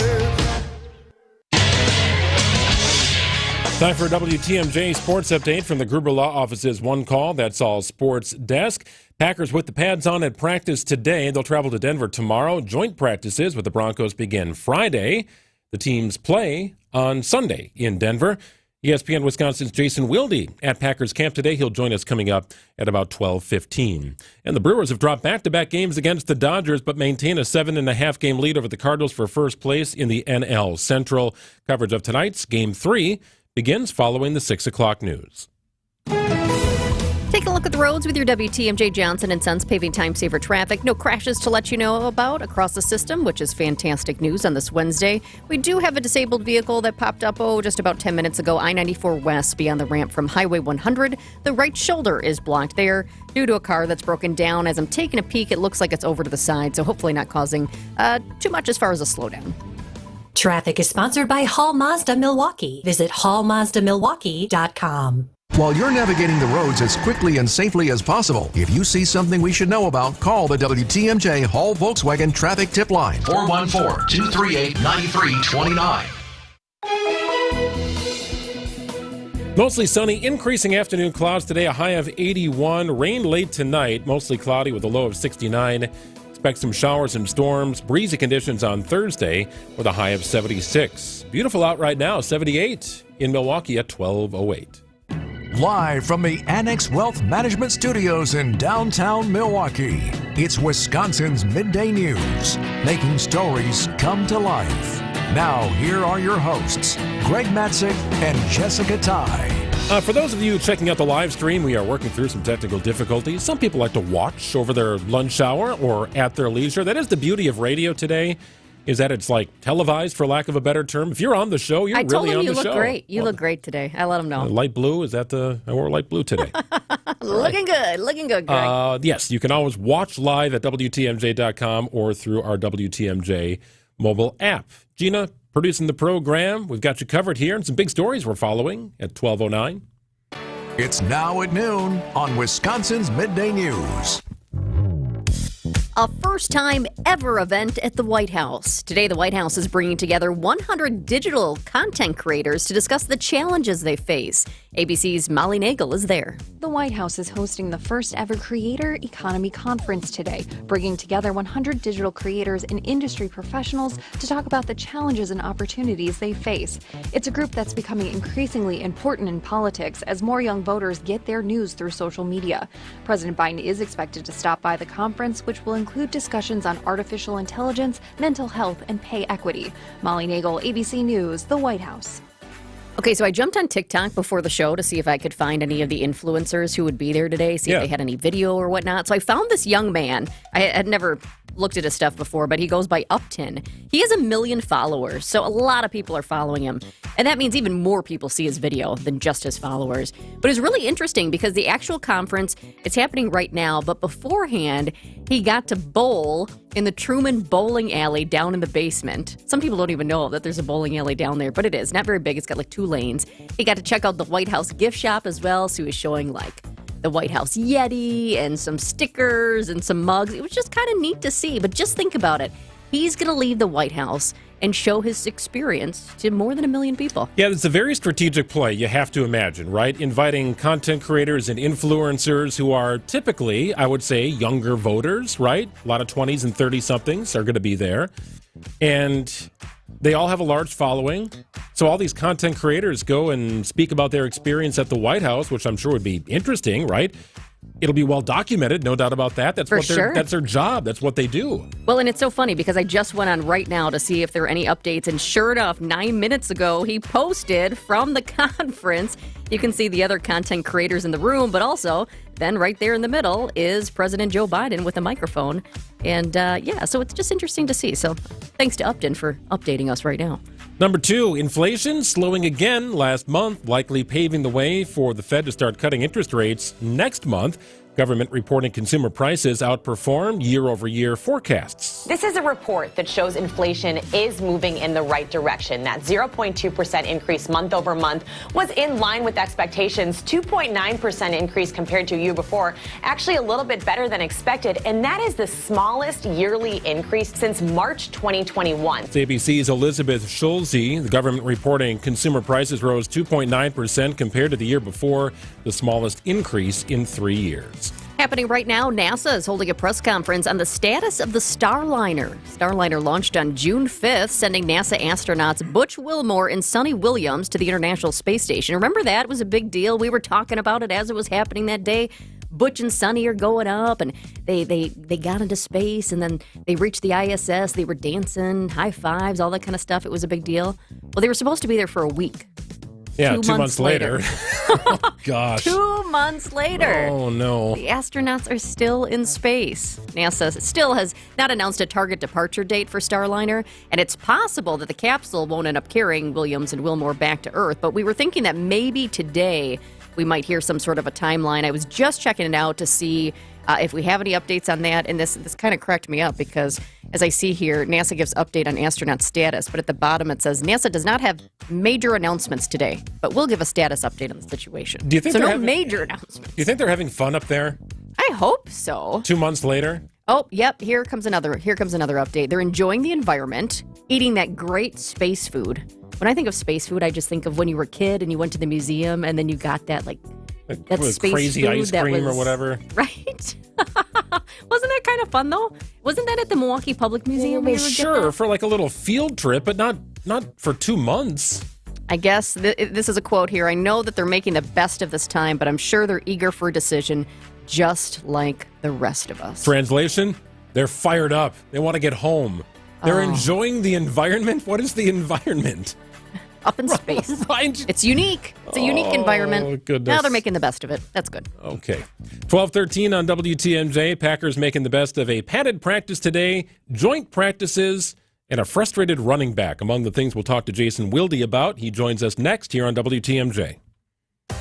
Time for a WTMJ Sports Update from the Gruber Law Office's One Call, That's All Sports Desk. Packers with the pads on at practice today. They'll travel to Denver tomorrow. Joint practices with the Broncos begin Friday. The teams play on Sunday in Denver. ESPN Wisconsin's Jason Wilde at Packers camp today. He'll join us coming up at about 12:15. And the Brewers have dropped back-to-back games against the Dodgers, but maintain a 7.5-game lead over the Cardinals for first place in the NL Central. Coverage of tonight's Game 3 begins following the 6 o'clock news. Take a look at the roads with your WTMJ Johnson & Sons paving time saver traffic. No crashes to let you know about across the system, which is fantastic news on this Wednesday. We do have a disabled vehicle that popped up, just about 10 minutes ago, I-94 West beyond the ramp from Highway 100. The right shoulder is blocked there due to a car that's broken down. As I'm taking a peek, it looks like it's over to the side, so hopefully not causing too much as far as a slowdown. Traffic is sponsored by Hall Mazda Milwaukee. Visit hallmazdamilwaukee.com. While you're navigating the roads as quickly and safely as possible, if you see something we should know about, call the WTMJ Hall Volkswagen Traffic Tip Line. 414-238-9329. Mostly sunny, increasing afternoon clouds today, a high of 81. Rain late tonight, mostly cloudy with a low of 69. Expect some showers and storms, breezy conditions on Thursday with a high of 76. Beautiful out right now, 78 in Milwaukee at 12:08. Live from the Annex Wealth Management Studios in downtown Milwaukee, it's Wisconsin's Midday News, making stories come to life. Now, here are your hosts, Greg Matzik and Jessica Ty. For those of you checking out the live stream, we are working through some technical difficulties. Some people like to watch over their lunch hour or at their leisure. That is the beauty of radio today, is that it's like televised, for lack of a better term. If you're on the show, you're really on the show. I told him you look great. You look great today. I let him know. Light blue, is that I wore light blue today. Looking good, Greg. Yes, you can always watch live at WTMJ.com or through our WTMJ mobile app. Gina, producing the program. We've got you covered here and some big stories we're following at 12:09. It's now at noon on Wisconsin's Midday News. A first-time ever event at the White House. Today, the White House is bringing together 100 digital content creators to discuss the challenges they face. ABC's Molly Nagel is there. The White House is hosting the first ever Creator Economy Conference today, bringing together 100 digital creators and industry professionals to talk about the challenges and opportunities they face. It's a group that's becoming increasingly important in politics as more young voters get their news through social media. President Biden is expected to stop by the conference, which will include discussions on artificial intelligence, mental health, and pay equity. Molly Nagel, ABC News, the White House. Okay, so I jumped on TikTok before the show to see if I could find any of the influencers who would be there today, see if they had any video or whatnot. So I found this young man. I had never looked at his stuff before, but he goes by Upton. He has 1 million followers, so a lot of people are following him. And that means even more people see his video than just his followers. But it's really interesting because the actual conference, it's happening right now, but beforehand, he got to bowl in the Truman Bowling Alley down in the basement. Some people don't even know that there's a bowling alley down there, but it is. Not very big. It's got like 2 lanes. He got to check out the White House gift shop as well, so he was showing like the White House Yeti and some stickers and some mugs. It was just kind of neat to see, but just think about it. He's going to leave the White House and show his experience to more than 1 million people. Yeah, it's a very strategic play, you have to imagine, right? Inviting content creators and influencers who are typically, I would say, younger voters, right? A lot of 20s and 30-somethings are going to be there. And they all have a large following. So all these content creators go and speak about their experience at the White House, which I'm sure would be interesting, right? It'll be well documented, no doubt about that. That's their job. That's what they do. Well, and it's so funny because I just went on right now to see if there are any updates. And sure enough, 9 minutes ago, he posted from the conference. You can see the other content creators in the room, but also then right there in the middle is President Joe Biden with a microphone. And so it's just interesting to see. So thanks to Upton for updating us right now. Number 2, inflation slowing again last month, likely paving the way for the Fed to start cutting interest rates next month. Government reporting consumer prices outperformed year-over-year forecasts. This is a report that shows inflation is moving in the right direction. That 0.2% increase month over month was in line with expectations. 2.9% increase compared to a year before, actually a little bit better than expected. And that is the smallest yearly increase since March 2021. It's ABC's Elizabeth Schulze. The government reporting consumer prices rose 2.9% compared to the year before, the smallest increase in 3 years. Happening right now, NASA is holding a press conference on the status of the Starliner. Starliner launched on June 5th, sending NASA astronauts Butch Wilmore and Sonny Williams to the International Space Station. Remember that? It was a big deal. We were talking about it as it was happening that day. Butch and Sonny are going up, and they got into space, and then they reached the ISS. They were dancing, high fives, all that kind of stuff. It was a big deal. Well, they were supposed to be there for a week. Yeah, 2 months later. Oh, gosh. 2 months later. Oh, no. The astronauts are still in space. NASA still has not announced a target departure date for Starliner, and it's possible that the capsule won't end up carrying Williams and Wilmore back to Earth, but we were thinking that maybe today we might hear some sort of a timeline. I was just checking it out to see if we have any updates on that, and this kind of cracked me up because, as I see here, NASA gives update on astronaut status, but at the bottom it says NASA does not have major announcements today, but we'll give a status update on the situation. Do you think major announcements? Do you think they're having fun up there? I hope so. 2 months later? Oh, yep. Here comes another update. They're enjoying the environment, eating that great space food. When I think of space food, I just think of when you were a kid and you went to the museum and then you got that that space crazy food ice cream or whatever. Right? Wasn't that kind of fun, though? Wasn't that at the Milwaukee Public Museum? Well, sure, for like a little field trip, but not for 2 months. I guess this is a quote here. I know that they're making the best of this time, but I'm sure they're eager for a decision, just like the rest of us. Translation, they're fired up. They want to get home. They're enjoying the environment. What is the environment? Up in space. Right. It's unique. It's a unique environment. Oh, goodness. Now they're making the best of it. That's good. Okay. 12:13 on WTMJ. Packers making the best of a padded practice today, joint practices, and a frustrated running back. Among the things we'll talk to Jason Wilde about. He joins us next here on WTMJ.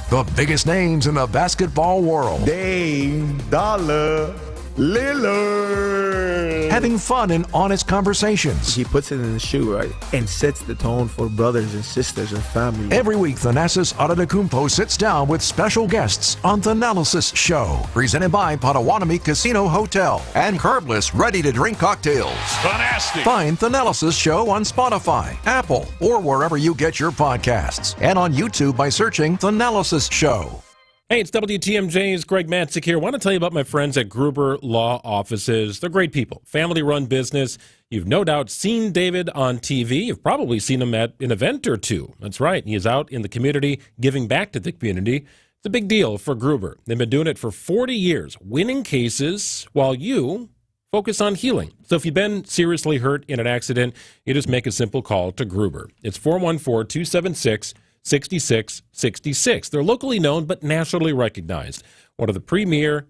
The biggest names in the basketball world. Dame Dollar Lillard. having fun and honest conversations. He puts it in the shoe, right, and sets the tone for brothers and sisters and family. Every week, Thanasis Adetokounmpo sits down with special guests on Thanalysis Show, presented by Potawatomi Casino Hotel and curbless, ready-to-drink cocktails. Fantastic! Find Thanalysis Show on Spotify, Apple, or wherever you get your podcasts, and on YouTube by searching Thanalysis Show. Hey, it's WTMJ's Greg Matzik here. I want to tell you about my friends at Gruber Law Offices. They're great people, family-run business. You've no doubt seen David on TV. You've probably seen him at an event or two. That's right. He is out in the community, giving back to the community. It's a big deal for Gruber. They've been doing it for 40 years, winning cases while you focus on healing. So if you've been seriously hurt in an accident, you just make a simple call to Gruber. It's 414-276-6666. They're locally known but nationally recognized. One of the premier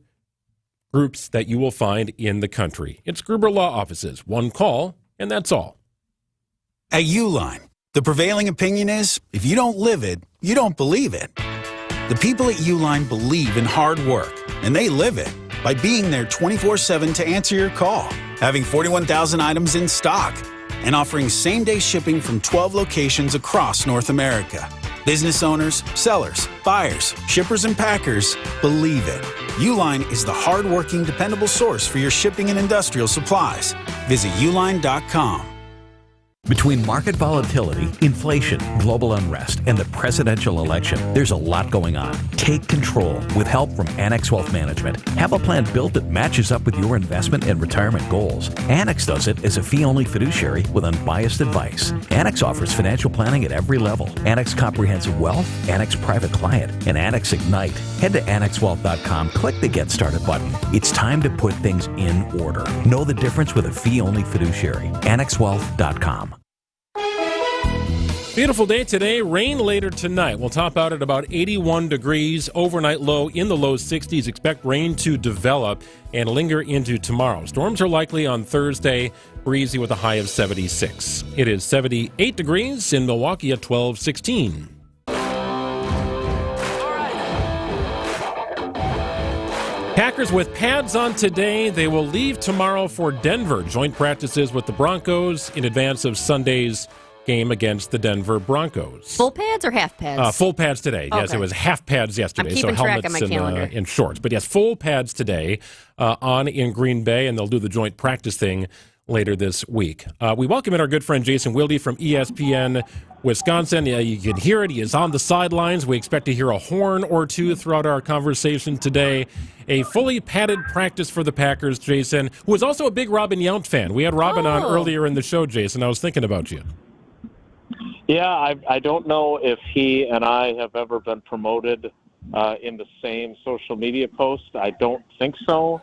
groups that you will find in the country. It's Gruber Law Offices. One call, and that's all. At Uline, the prevailing opinion is, if you don't live it, you don't believe it. The people at Uline believe in hard work, and they live it by being there 24/7 to answer your call, having 41,000 items in stock, and offering same-day shipping from 12 locations across North America. Business owners, sellers, buyers, shippers, and packers believe it. Uline is the hard-working, dependable source for your shipping and industrial supplies. Visit uline.com. Between market volatility, inflation, global unrest, and the presidential election, there's a lot going on. Take control with help from Annex Wealth Management. Have a plan built that matches up with your investment and retirement goals. Annex does it as a fee-only fiduciary with unbiased advice. Annex offers financial planning at every level. Annex Comprehensive Wealth, Annex Private Client, and Annex Ignite. Head to AnnexWealth.com, click the Get Started button. It's time to put things in order. Know the difference with a fee-only fiduciary. AnnexWealth.com. Beautiful day today. Rain later tonight. We'll top out at about 81 degrees. Overnight low in the low 60s. Expect rain to develop and linger into tomorrow. Storms are likely on Thursday. Breezy with a high of 76. It is 78 degrees in Milwaukee at 12:16. Packers with pads on today. They will leave tomorrow for Denver. Joint practices with the Broncos in advance of Sunday's game against the Denver Broncos. Full pads or half pads? Full pads today. Okay. Yes, it was half pads yesterday. I'm keeping so track helmets on my calendar. And shorts. But yes, full pads today on in Green Bay, and they'll do the joint practice thing later this week. We welcome in our good friend Jason Wilde from ESPN Wisconsin. You can hear it. He is on the sidelines. We expect to hear a horn or two throughout our conversation today. A fully padded practice for the Packers, Jason, who is also a big Robin Yount fan. We had Robin on earlier in the show, Jason. I was thinking about you. Yeah, I don't know if he and I have ever been promoted in the same social media post. I don't think so.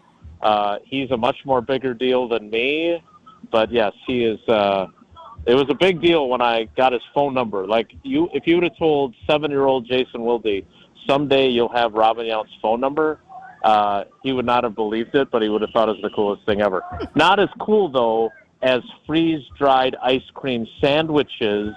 He's a much more bigger deal than me, but yes, he is. It was a big deal when I got his phone number. Like if you would have told 7-year-old Jason Wilde someday you'll have Robin Yount's phone number, he would not have believed it, but he would have thought it was the coolest thing ever. Not as cool though as freeze-dried ice cream sandwiches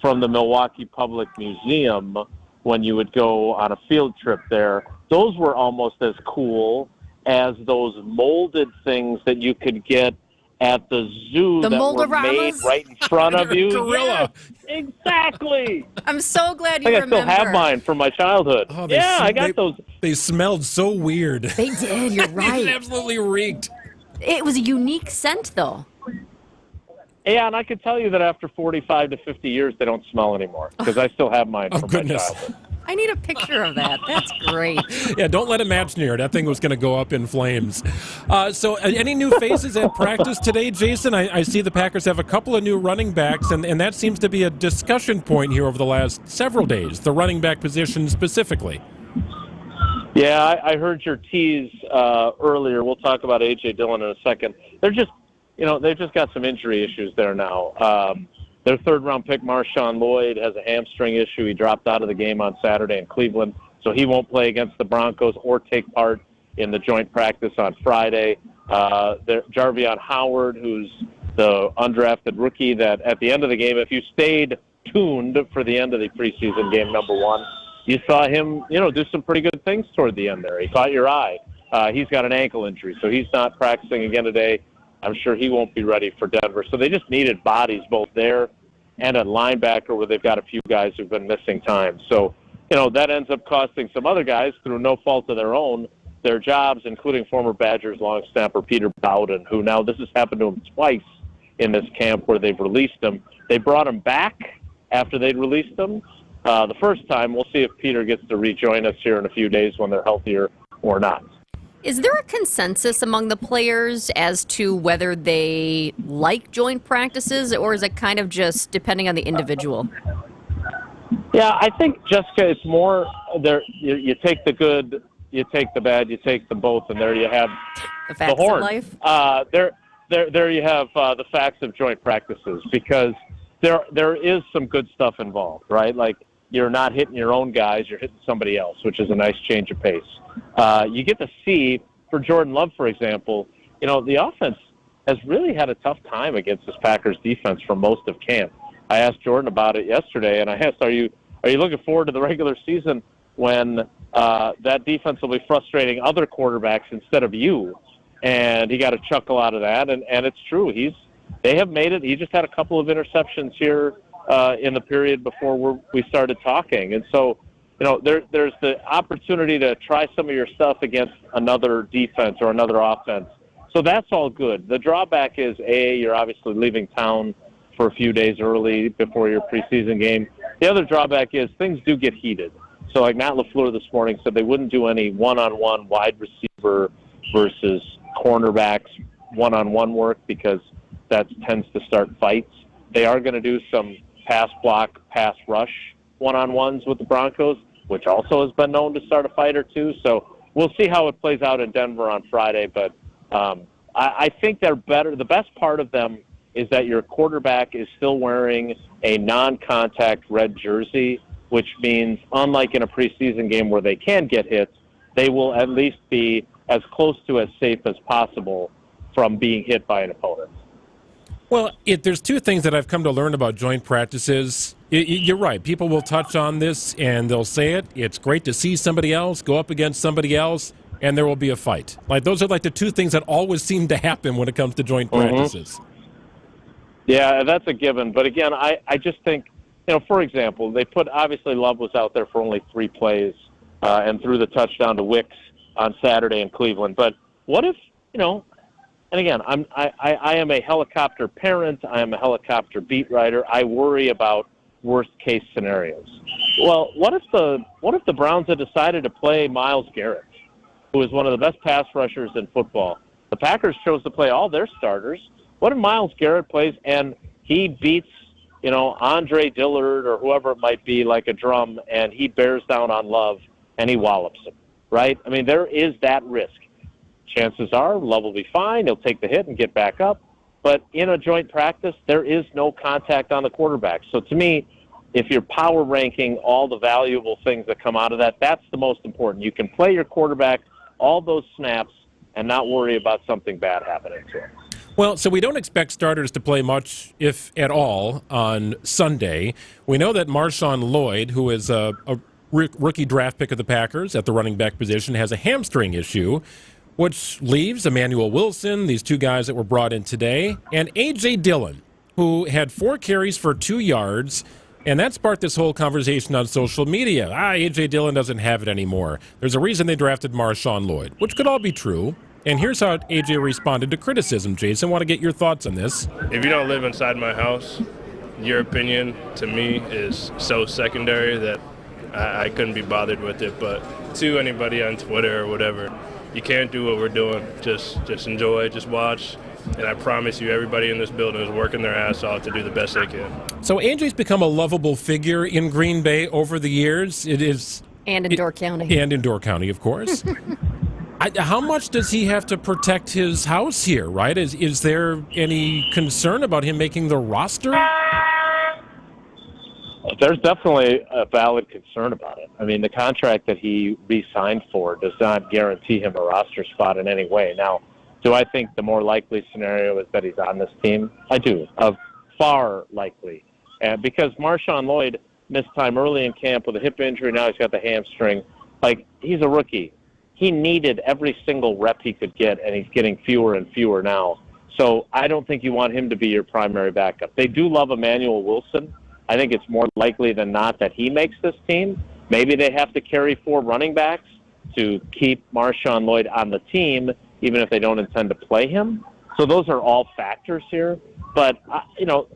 from the Milwaukee Public Museum when you would go on a field trip there. Those were almost as cool as those molded things that you could get at the zoo that were made right in front of you. Gorilla. Yes, exactly. I'm so glad you I remember. still have mine from my childhood. Oh, I got those. They smelled so weird. They did, you're right. It absolutely reeked. It was a unique scent, though. Yeah, and I can tell you that after 45 to 50 years, they don't smell anymore because I still have mine from my childhood. I need a picture of that. That's great. Yeah, don't let a match near it. That thing was going to go up in flames. So any new faces at practice today, Jason? I see the Packers have a couple of new running backs, and that seems to be a discussion point here over the last several days, the running back position specifically. Yeah, I heard your tease earlier. We'll talk about A.J. Dillon in a second. They've just got some injury issues there now. Their third-round pick, Marshawn Lloyd, has a hamstring issue. He dropped out of the game on Saturday in Cleveland, so he won't play against the Broncos or take part in the joint practice on Friday. Jarvion Howard, who's the undrafted rookie, that at the end of the game, if you stayed tuned for the end of the preseason game number 1, you saw him, do some pretty good things toward the end there. He caught your eye. He's got an ankle injury, so he's not practicing again today. I'm sure he won't be ready for Denver. So they just needed bodies both there and at linebacker where they've got a few guys who've been missing time. So, that ends up costing some other guys, through no fault of their own, their jobs, including former Badgers long snapper Peter Bowden, who now this has happened to him twice in this camp where they've released him. They brought him back after they'd released him the first time. We'll see if Peter gets to rejoin us here in a few days when they're healthier or not. Is there a consensus among the players as to whether they like joint practices, or is it kind of just depending on the individual? Yeah, I think, Jessica, it's more there. You take the good, you take the bad, you take them both, and there you have the horn. Life. There you have the facts of joint practices, because there is some good stuff involved, right? Like, you're not hitting your own guys, you're hitting somebody else, which is a nice change of pace. You get to see, for Jordan Love, for example, the offense has really had a tough time against this Packers defense for most of camp. I asked Jordan about it yesterday, and I asked, are you looking forward to the regular season when that defense will be frustrating other quarterbacks instead of you? And he got a chuckle out of that, and it's true. They have made it. He just had a couple of interceptions here in the period before we started talking. And so, there's the opportunity to try some of your stuff against another defense or another offense. So that's all good. The drawback is, you're obviously leaving town for a few days early before your preseason game. The other drawback is things do get heated. So like Matt LaFleur this morning said, they wouldn't do any one-on-one wide receiver versus cornerbacks one-on-one work because that tends to start fights. They are going to do some pass block, pass rush one-on-ones with the Broncos, which also has been known to start a fight or two. So we'll see how it plays out in Denver on Friday. But I think they're better. The best part of them is that your quarterback is still wearing a non-contact red jersey, which means, unlike in a preseason game where they can get hit, they will at least be as close to as safe as possible from being hit by an opponent. Well, there's two things that I've come to learn about joint practices. You're right. People will touch on this, and they'll say it. It's great to see somebody else go up against somebody else, and there will be a fight. Like, those are like the two things that always seem to happen when it comes to joint practices. Yeah, that's a given. But again, I just think, for example, they obviously Love was out there for only 3 plays and threw the touchdown to Wicks on Saturday in Cleveland. But what if, and again, I am a helicopter parent. I am a helicopter beat writer. I worry about worst case scenarios. Well, what if the Browns had decided to play Myles Garrett, who is one of the best pass rushers in football? The Packers chose to play all their starters. What if Myles Garrett plays and he beats, Andre Dillard or whoever it might be like a drum, and he bears down on Love and he wallops him, right? I mean, there is that risk. Chances are Love will be fine. He'll take the hit and get back up. But in a joint practice, there is no contact on the quarterback. So to me, if you're power ranking all the valuable things that come out of that, that's the most important. You can play your quarterback all those snaps and not worry about something bad happening to him. Well, so we don't expect starters to play much, if at all, on Sunday. We know that Marshawn Lloyd, who is a rookie draft pick of the Packers at the running back position, has a hamstring issue, which leaves Emmanuel Wilson, these 2 guys that were brought in today, and A.J. Dillon, who had 4 carries for 2 yards, and that sparked this whole conversation on social media. A.J. Dillon doesn't have it anymore. There's a reason they drafted Marshawn Lloyd, which could all be true. And here's how A.J. responded to criticism. Jason, I want to get your thoughts on this. If you don't live inside my house, your opinion to me is so secondary that I couldn't be bothered with it. But to anybody on Twitter or whatever, you can't do what we're doing. Just enjoy, just watch. And I promise you, everybody in this building is working their ass off to do the best they can. So A.J.'s become a lovable figure in Green Bay over the years. It is, and in Door County. And in Door County, of course. How much does he have to protect his house here, right? Is there any concern about him making the roster? There's definitely a valid concern about it. I mean, the contract that he re-signed for does not guarantee him a roster spot in any way. Now, do I think the more likely scenario is that he's on this team? I do, far likely. Because Marshawn Lloyd missed time early in camp with a hip injury. Now he's got the hamstring. He's a rookie. He needed every single rep he could get, and he's getting fewer and fewer now. So I don't think you want him to be your primary backup. They do love Emmanuel Wilson. I think it's more likely than not that he makes this team. Maybe they have to carry 4 running backs to keep Marshawn Lloyd on the team, even if they don't intend to play him. So those are all factors here. But,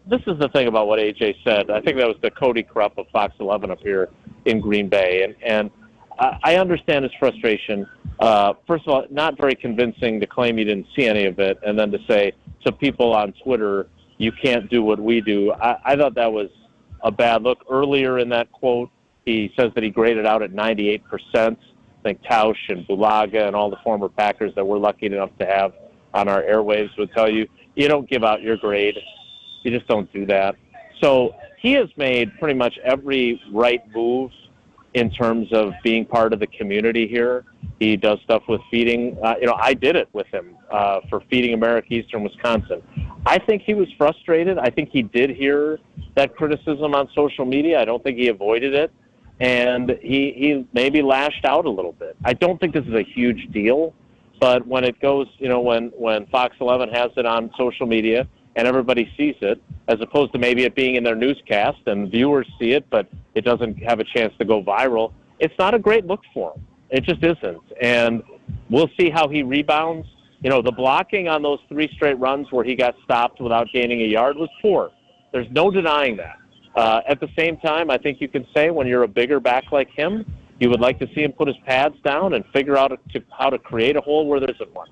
this is the thing about what A.J. said. I think that was the Cody Krupp of Fox 11 up here in Green Bay. And I understand his frustration. First of all, not very convincing to claim you didn't see any of it, and then to say to people on Twitter, you can't do what we do. I thought that was a bad look. Earlier in that quote, he says that he graded out at 98%. I think Tausch and Bulaga and all the former Packers that we're lucky enough to have on our airwaves would tell you, you don't give out your grade. You just don't do that. So he has made pretty much every right move in terms of being part of the community here. He does stuff with feeding. I did it with him for Feeding America Eastern Wisconsin. I think he was frustrated. I think he did hear that criticism on social media. I don't think he avoided it. And he maybe lashed out a little bit. I don't think this is a huge deal. But when it goes, when Fox 11 has it on social media and everybody sees it, as opposed to maybe it being in their newscast and viewers see it, but it doesn't have a chance to go viral, it's not a great look for him. It just isn't. And we'll see how he rebounds. The blocking on those 3 straight runs where he got stopped without gaining a yard was poor. There's no denying that. At the same time, I think you can say when you're a bigger back like him, you would like to see him put his pads down and figure out how to create a hole where there isn't one.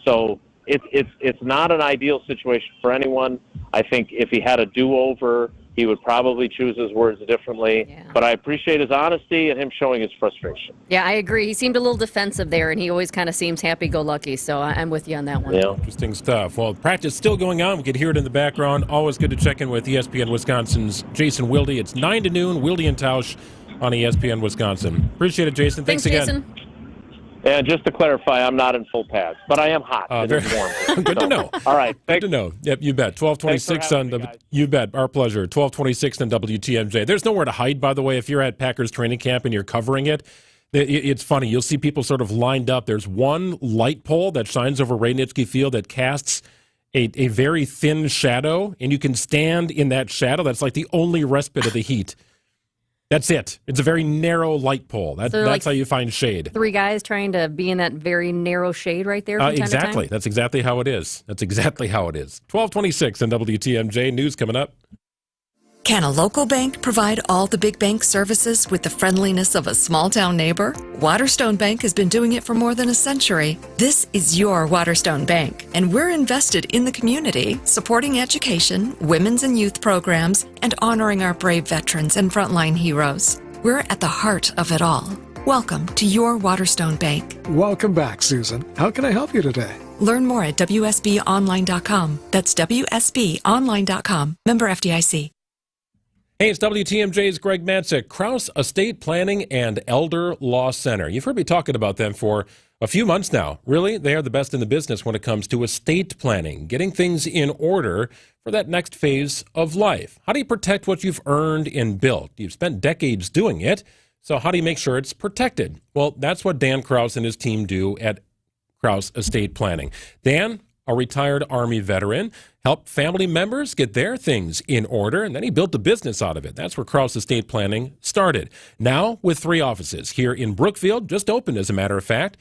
So it's not an ideal situation for anyone. I think if he had a do-over, he would probably choose his words differently. Yeah. But I appreciate his honesty and him showing his frustration. Yeah, I agree. He seemed a little defensive there, and he always kind of seems happy-go-lucky. So I'm with you on that one. Yeah. Interesting stuff. Well, practice still going on. We could hear it in the background. Always good to check in with ESPN Wisconsin's Jason Wilde. It's 9 to noon, Wilde and Tausch on ESPN Wisconsin. Appreciate it, Jason. Thanks again. Jason. And just to clarify, I'm not in full pads, but I am hot. It's warm. Good to know. All right. Good to know. Yep, you bet. 1226 on you bet. Our pleasure. 1226 on WTMJ. There's nowhere to hide, by the way. If you're at Packers training camp and you're covering it, it's funny. You'll see people sort of lined up. There's one light pole that shines over Ray-Nitschke Field that casts a very thin shadow, and you can stand in that shadow. That's like the only respite of the heat. That's it. It's a very narrow light pole. That's how you find shade. 3 guys trying to be in that very narrow shade right there from time exactly. to time? That's exactly how it is. 1226 on WTMJ. News coming up. Can a local bank provide all the big bank services with the friendliness of a small-town neighbor? Waterstone Bank has been doing it for more than a century. This is your Waterstone Bank, and we're invested in the community, supporting education, women's and youth programs, and honoring our brave veterans and frontline heroes. We're at the heart of it all. Welcome to your Waterstone Bank. Welcome back, Susan. How can I help you today? Learn more at WSBOnline.com. That's WSBOnline.com. Member FDIC. Hey, it's WTMJ's Greg Matzik, Krause Estate Planning and Elder Law Center. You've heard me talking about them for a few months now. Really, they are the best in the business when it comes to estate planning, getting things in order for that next phase of life. How do you protect what you've earned and built? You've spent decades doing it, so how do you make sure it's protected? Well, that's what Dan Krause and his team do at Krause Estate Planning. Dan, a retired Army veteran, helped family members get their things in order, and then he built a business out of it. That's where Krause Estate Planning started. Now with 3 offices here in Brookfield, just opened as a matter of fact,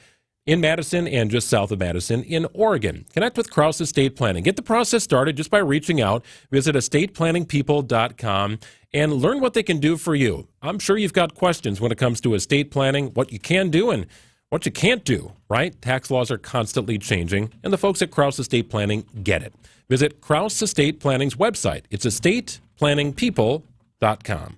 in Madison and just south of Madison in Oregon. Connect with Krause Estate Planning. Get the process started just by reaching out. Visit estateplanningpeople.com and learn what they can do for you. I'm sure you've got questions when it comes to estate planning, what you can do and what you can't do, right? Tax laws are constantly changing, and the folks at Krause Estate Planning get it. Visit Krause Estate Planning's website. It's estateplanningpeople.com.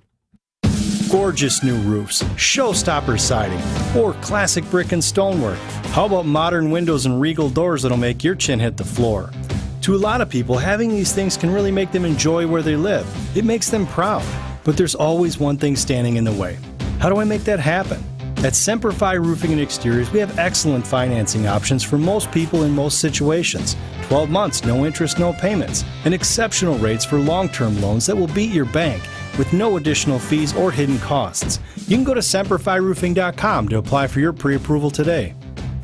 Gorgeous new roofs, showstopper siding, or classic brick and stonework. How about modern windows and regal doors that'll make your chin hit the floor? To a lot of people, having these things can really make them enjoy where they live. It makes them proud. But there's always one thing standing in the way. How do I make that happen? At Semper Fi Roofing and Exteriors, we have excellent financing options for most people in most situations. 12 months, no interest, no payments, and exceptional rates for long-term loans that will beat your bank with no additional fees or hidden costs. You can go to SemperFiRoofing.com to apply for your pre-approval today.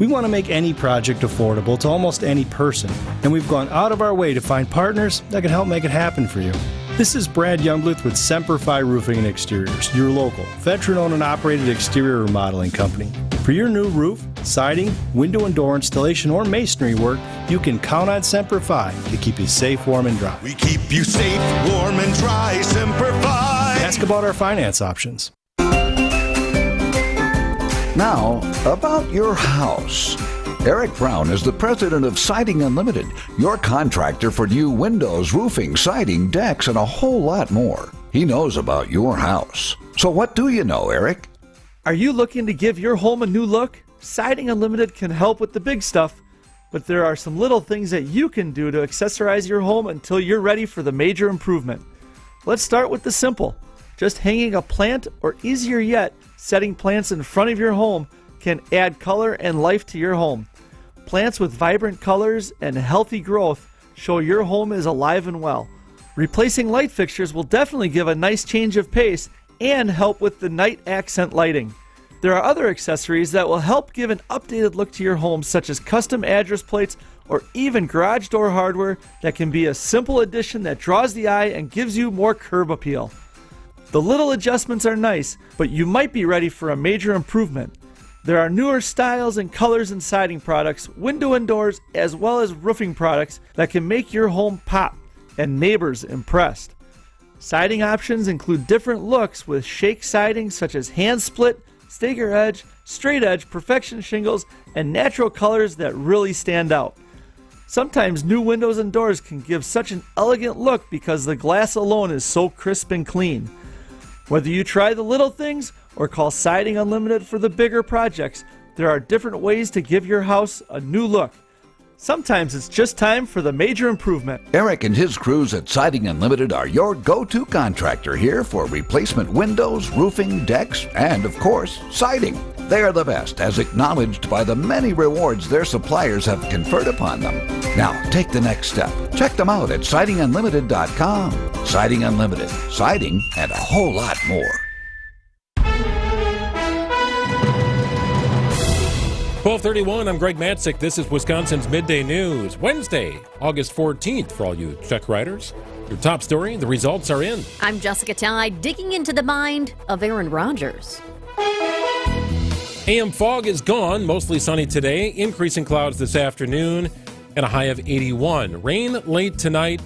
We want to make any project affordable to almost any person, and we've gone out of our way to find partners that can help make it happen for you. This is Brad Youngbluth with Semper Fi Roofing and Exteriors, your local, veteran-owned and operated exterior remodeling company. For your new roof, siding, window and door installation, or masonry work, you can count on Semper Fi to keep you safe, warm, and dry. We keep you safe, warm, and dry. Semper Fi. Ask about our finance options. Now, about your house. Eric Brown is the president of Siding Unlimited, your contractor for new windows, roofing, siding, decks, and a whole lot more. He knows about your house. So what do you know, Eric? Are you looking to give your home a new look? Siding Unlimited can help with the big stuff, but there are some little things that you can do to accessorize your home until you're ready for the major improvement. Let's start with the simple. Just hanging a plant, or easier yet, setting plants in front of your home can add color and life to your home. Plants with vibrant colors and healthy growth show your home is alive and well. Replacing light fixtures will definitely give a nice change of pace and help with the night accent lighting. There are other accessories that will help give an updated look to your home, such as custom address plates or even garage door hardware that can be a simple addition that draws the eye and gives you more curb appeal. The little adjustments are nice, but you might be ready for a major improvement. There are newer styles and colors in siding products, window and doors, as well as roofing products that can make your home pop and neighbors impressed. Siding options include different looks with shake siding such as hand split, staker edge, straight edge, perfection shingles, and natural colors that really stand out. Sometimes new windows and doors can give such an elegant look because the glass alone is so crisp and clean. Whether you try the little things or call Siding Unlimited for the bigger projects, there are different ways to give your house a new look. Sometimes it's just time for the major improvement. Eric and his crews at Siding Unlimited are your go-to contractor here for replacement windows, roofing, decks, and, of course, siding. They are the best, as acknowledged by the many rewards their suppliers have conferred upon them. Now, take the next step. Check them out at sidingunlimited.com. Siding Unlimited. Siding and a whole lot more. 12:31, I'm Greg Matzik. This is Wisconsin's Midday News. Wednesday, August 14th, for all you check writers. Your top story, the results are in. I'm Jessica Tye, digging into the mind of Aaron Rodgers. AM fog is gone, mostly sunny today, increasing clouds this afternoon, and a high of 81. Rain late tonight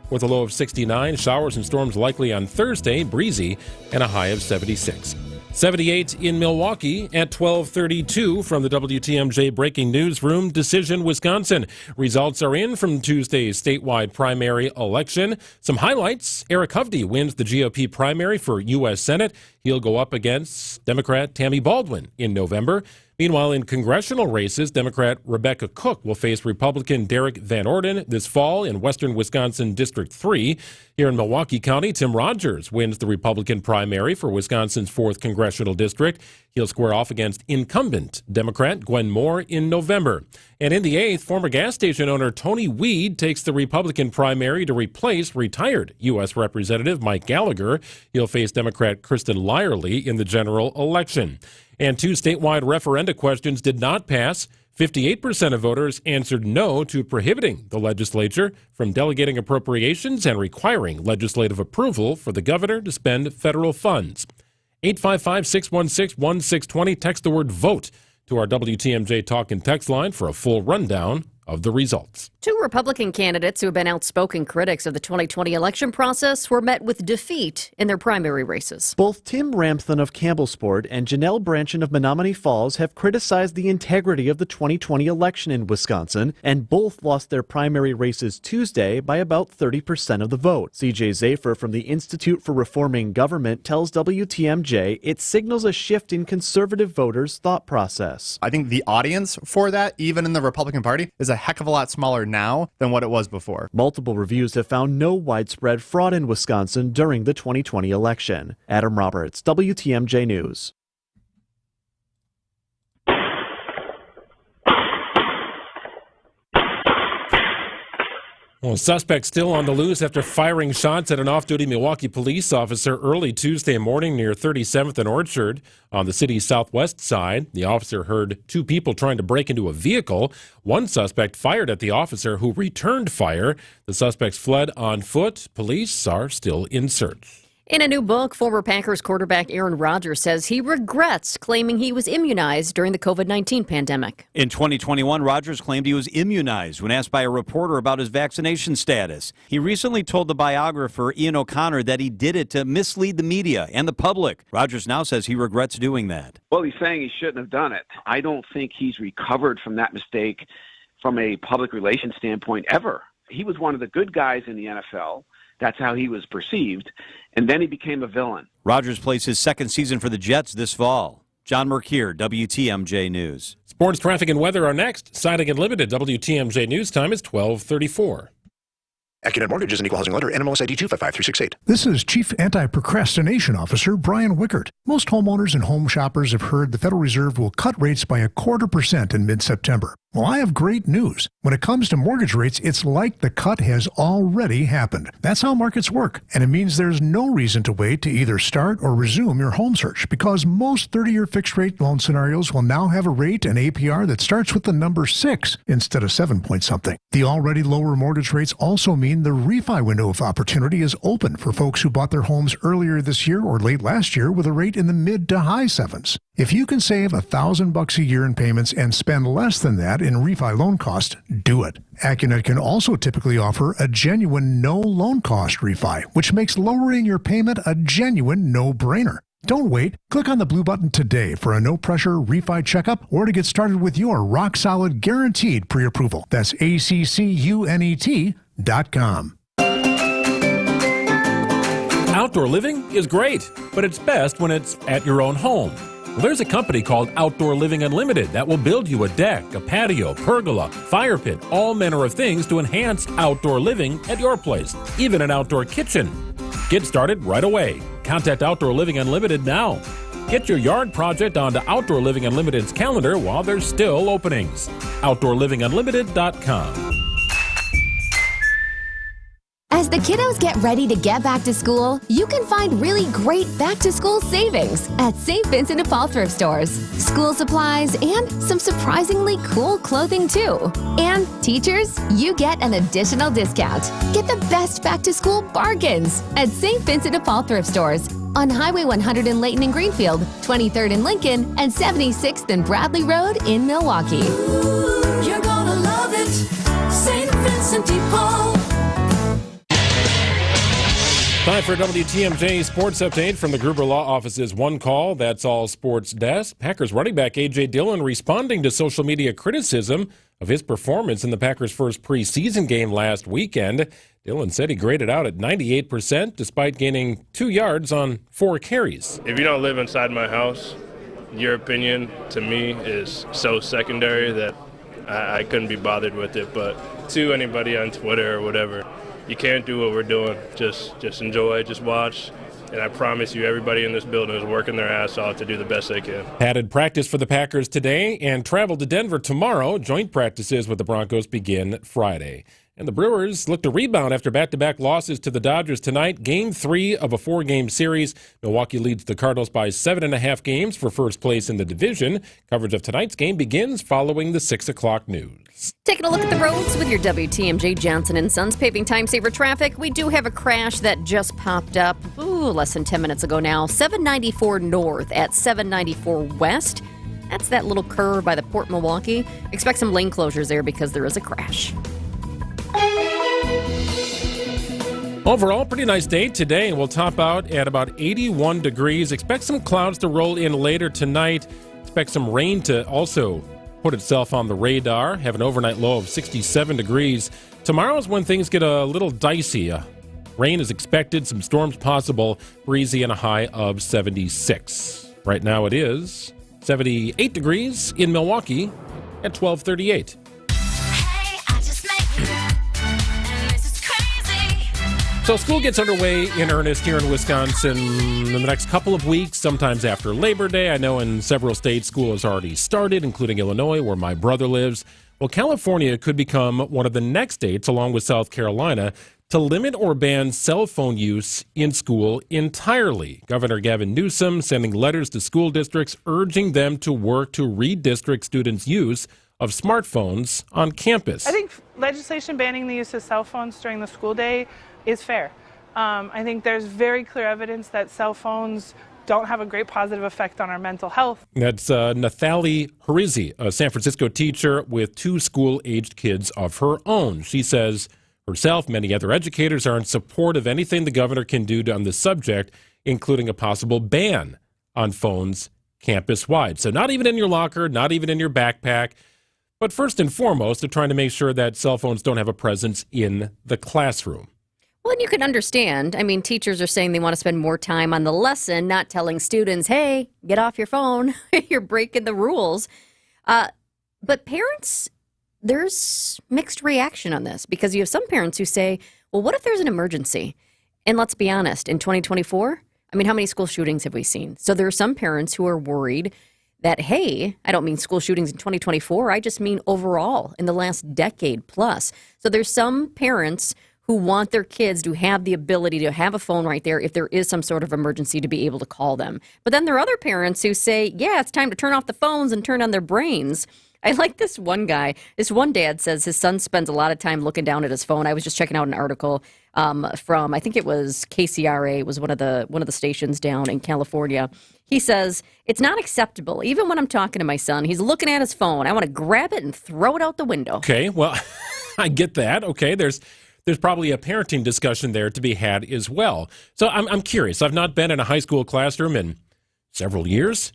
with a low of 69. Showers and storms likely on Thursday, breezy, and a high of 76. 78 in Milwaukee at 12:32 from the WTMJ Breaking Newsroom. Decision, Wisconsin. Results are in from Tuesday's statewide primary election. Some highlights. Eric Hovde wins the GOP primary for U.S. Senate. He'll go up against Democrat Tammy Baldwin in November. Meanwhile, in congressional races, Democrat Rebecca Cook will face Republican Derek Van Orden this fall in western Wisconsin District 3. Here in Milwaukee County, Tim Rogers wins the Republican primary for Wisconsin's 4th Congressional District. He'll square off against incumbent Democrat Gwen Moore in November. And in the 8th, former gas station owner Tony Weed takes the Republican primary to replace retired U.S. Representative Mike Gallagher. He'll face Democrat Kristen Lyerly in the general election. And 2 statewide referenda questions did not pass. 58% of voters answered no to prohibiting the legislature from delegating appropriations and requiring legislative approval for the governor to spend federal funds. 855-616-1620. Text the word VOTE to our WTMJ Talk and Text line for a full rundown of the results. 2 Republican candidates who have been outspoken critics of the 2020 election process were met with defeat in their primary races. Both Tim Ramthun of Campbellsport and Janelle Branchin of Menominee Falls have criticized the integrity of the 2020 election in Wisconsin, and both lost their primary races Tuesday by about 30% of the vote. CJ Zafer from the Institute for Reforming Government tells WTMJ it signals a shift in conservative voters' thought process. I think the audience for that, even in the Republican Party, is a heck of a lot smaller now than what it was before. Multiple reviews have found no widespread fraud in Wisconsin during the 2020 election. Adam Roberts, WTMJ News. Well, a suspect still on the loose after firing shots at an off-duty Milwaukee police officer early Tuesday morning near 37th and Orchard on the city's southwest side. The officer heard two people trying to break into a vehicle. One suspect fired at the officer, who returned fire. The suspects fled on foot. Police are still in search. In a new book, former Packers quarterback Aaron Rodgers says he regrets claiming he was immunized during the COVID-19 pandemic. In 2021, Rodgers claimed he was immunized when asked by a reporter about his vaccination status. He recently told the biographer Ian O'Connor that he did it to mislead the media and the public. Rodgers now says he regrets doing that. Well, he's saying he shouldn't have done it. I don't think he's recovered from that mistake from a public relations standpoint ever. He was one of the good guys in the NFL. That's how he was perceived. And then he became a villain. Rodgers plays his second season for the Jets this fall. John Mercure, WTMJ News. Sports, traffic, and weather are next. Siding Unlimited, WTMJ News time is 12:34. AccuNet Mortgage is an equal housing lender. NMLS ID 255368. This is Chief Anti-Procrastination Officer Brian Wickert. Most homeowners and home shoppers have heard the Federal Reserve will cut rates by 0.25% in mid-September. Well, I have great news. When it comes to mortgage rates, it's like the cut has already happened. That's how markets work, and it means there's no reason to wait to either start or resume your home search, because most 30-year fixed-rate loan scenarios will now have a rate and APR that starts with the number 6 instead of 7-point-something. The already lower mortgage rates also mean the refi window of opportunity is open for folks who bought their homes earlier this year or late last year with a rate in the mid to high 7s. If you can save $1,000 a year in payments and spend less than that in refi loan cost, do it. AccuNet can also typically offer a genuine no loan cost refi, which makes lowering your payment a genuine no-brainer. Don't wait. Click on the blue button today for a no-pressure refi checkup or to get started with your rock-solid guaranteed pre-approval. That's ACCUNET.com. Outdoor living is great, but it's best when it's at your own home. Well, there's a company called Outdoor Living Unlimited that will build you a deck, a patio, pergola, fire pit, all manner of things to enhance outdoor living at your place, even an outdoor kitchen. Get started right away. Contact Outdoor Living Unlimited now. Get your yard project onto Outdoor Living Unlimited's calendar while there's still openings. OutdoorLivingUnlimited.com. As the kiddos get ready to get back to school, you can find really great back-to-school savings at St. Vincent de Paul thrift stores. School supplies and some surprisingly cool clothing too. And teachers, you get an additional discount. Get the best back-to-school bargains at St. Vincent de Paul thrift stores on Highway 100 in Layton and Greenfield, 23rd in Lincoln, and 76th and Bradley Road in Milwaukee. Ooh, you're gonna love it, St. Vincent de Paul. Time for a WTMJ Sports Update from the Gruber Law Office's One Call, That's All Sports Desk. Packers running back A.J. Dillon responding to social media criticism of his performance in the Packers' first preseason game last weekend. Dillon said he graded out at 98% despite gaining 2 yards on 4 carries. If you don't live inside my house, your opinion to me is so secondary that I couldn't be bothered with it. But to anybody on Twitter or whatever, you can't do what we're doing. Just enjoy, just watch. And I promise you, everybody in this building is working their ass off to do the best they can. Padded practice for the Packers today and travel to Denver tomorrow. Joint practices with the Broncos begin Friday. And the Brewers look to rebound after back-to-back losses to the Dodgers tonight. Game 3 of a 4-game series. Milwaukee leads the Cardinals by 7.5 games for first place in the division. Coverage of tonight's game begins following the 6 o'clock news. Taking a look at the roads with your WTMJ Johnson & Sons paving time saver traffic. We do have a crash that just popped up, less than 10 minutes ago now. 794 north at 794 west. That's that little curve by the Port Milwaukee. Expect some lane closures there because there is a crash. Overall, pretty nice day today, and we'll top out at about 81 degrees. Expect some clouds to roll in later tonight. Expect some rain to also put itself on the radar. Have an overnight low of 67 degrees. Tomorrow's when things get a little dicey. Rain is expected, some storms possible, breezy, and a high of 76. Right now it is 78 degrees in Milwaukee at 12:38. So school gets underway in earnest here in Wisconsin in the next couple of weeks, sometimes after Labor Day. I know in several states school has already started, including Illinois, where my brother lives. Well, California could become one of the next states, along with South Carolina, to limit or ban cell phone use in school entirely. Governor Gavin Newsom sending letters to school districts urging them to work to redistrict students' use of smartphones on campus. I think legislation banning the use of cell phones during the school day is fair. I think there's very clear evidence that cell phones don't have a great positive effect on our mental health. That's Nathalie Harizzi, a San Francisco teacher with 2 school-aged kids of her own. She says herself, many other educators are in support of anything the governor can do on this subject, including a possible ban on phones campus-wide. So not even in your locker, not even in your backpack, but first and foremost, they're trying to make sure that cell phones don't have a presence in the classroom. Well, and you can understand. I mean, teachers are saying they want to spend more time on the lesson, not telling students, hey, get off your phone. You're breaking the rules. But parents, there's mixed reaction on this because you have some parents who say, well, what if there's an emergency? And let's be honest, in 2024, I mean, how many school shootings have we seen? So there are some parents who are worried that, hey, I don't mean school shootings in 2024. I just mean overall in the last decade plus. So there's some parents who want their kids to have the ability to have a phone right there if there is some sort of emergency to be able to call them. But then there are other parents who say, yeah, it's time to turn off the phones and turn on their brains. I like this one guy. This one dad says his son spends a lot of time looking down at his phone. I was just checking out an article from, I think it was KCRA, was one of the stations down in California. He says, it's not acceptable. Even when I'm talking to my son, he's looking at his phone. I want to grab it and throw it out the window. Okay, well, I get that. Okay, there's probably a parenting discussion there to be had as well. So I'm curious. I've not been in a high school classroom in several years,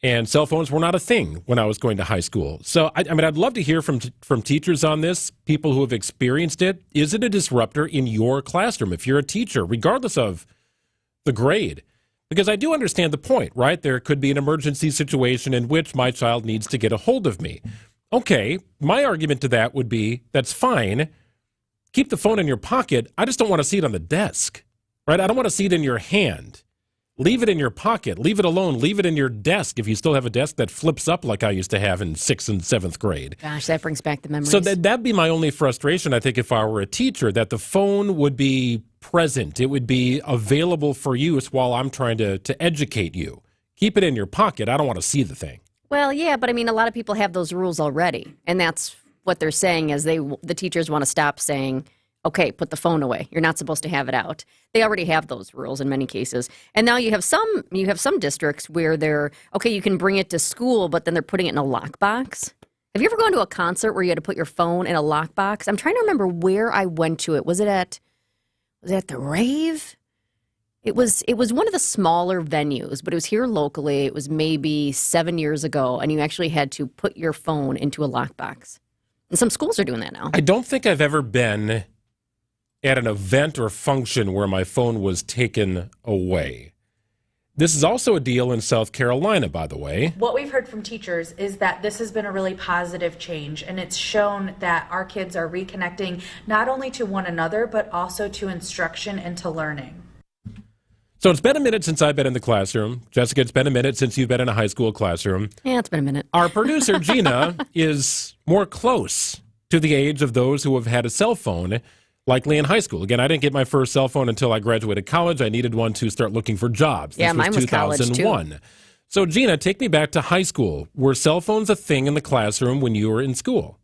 and cell phones were not a thing when I was going to high school. So, I mean, I'd love to hear from teachers on this, people who have experienced it. Is it a disruptor in your classroom if you're a teacher, regardless of the grade? Because I do understand the point, right? There could be an emergency situation in which my child needs to get a hold of me. Okay, my argument to that would be, that's fine. Keep the phone in your pocket. I just don't want to see it on the desk, right? I don't want to see it in your hand. Leave it in your pocket. Leave it alone. Leave it in your desk if you still have a desk that flips up like I used to have in 6th and 7th grade. Gosh, that brings back the memories. So that'd be my only frustration, I think, if I were a teacher, that the phone would be present. It would be available for use while I'm trying to educate you. Keep it in your pocket. I don't want to see the thing. Well, yeah, but I mean, a lot of people have those rules already, and that's what they're saying is the teachers want to stop saying, okay, put the phone away. You're not supposed to have it out. They already have those rules in many cases. And now you have some districts where they're, okay, you can bring it to school, but then they're putting it in a lockbox. Have you ever gone to a concert where you had to put your phone in a lockbox? I'm trying to remember where I went to it. Was it at the Rave? It was one of the smaller venues, but it was here locally. It was maybe 7 years ago, and you actually had to put your phone into a lockbox. And some schools are doing that now. I don't think I've ever been at an event or function where my phone was taken away. This is also a deal in South Carolina, by the way. What we've heard from teachers is that this has been a really positive change, and it's shown that our kids are reconnecting not only to one another, but also to instruction and to learning. So it's been a minute since I've been in the classroom. Jessica, it's been a minute since you've been in a high school classroom. Yeah, it's been a minute. Our producer, Gina, is more close to the age of those who have had a cell phone, likely in high school. Again, I didn't get my first cell phone until I graduated college. I needed one to start looking for jobs. Yeah, this mine was college, 2001. too. So, Gina, take me back to high school. Were cell phones a thing in the classroom when you were in school?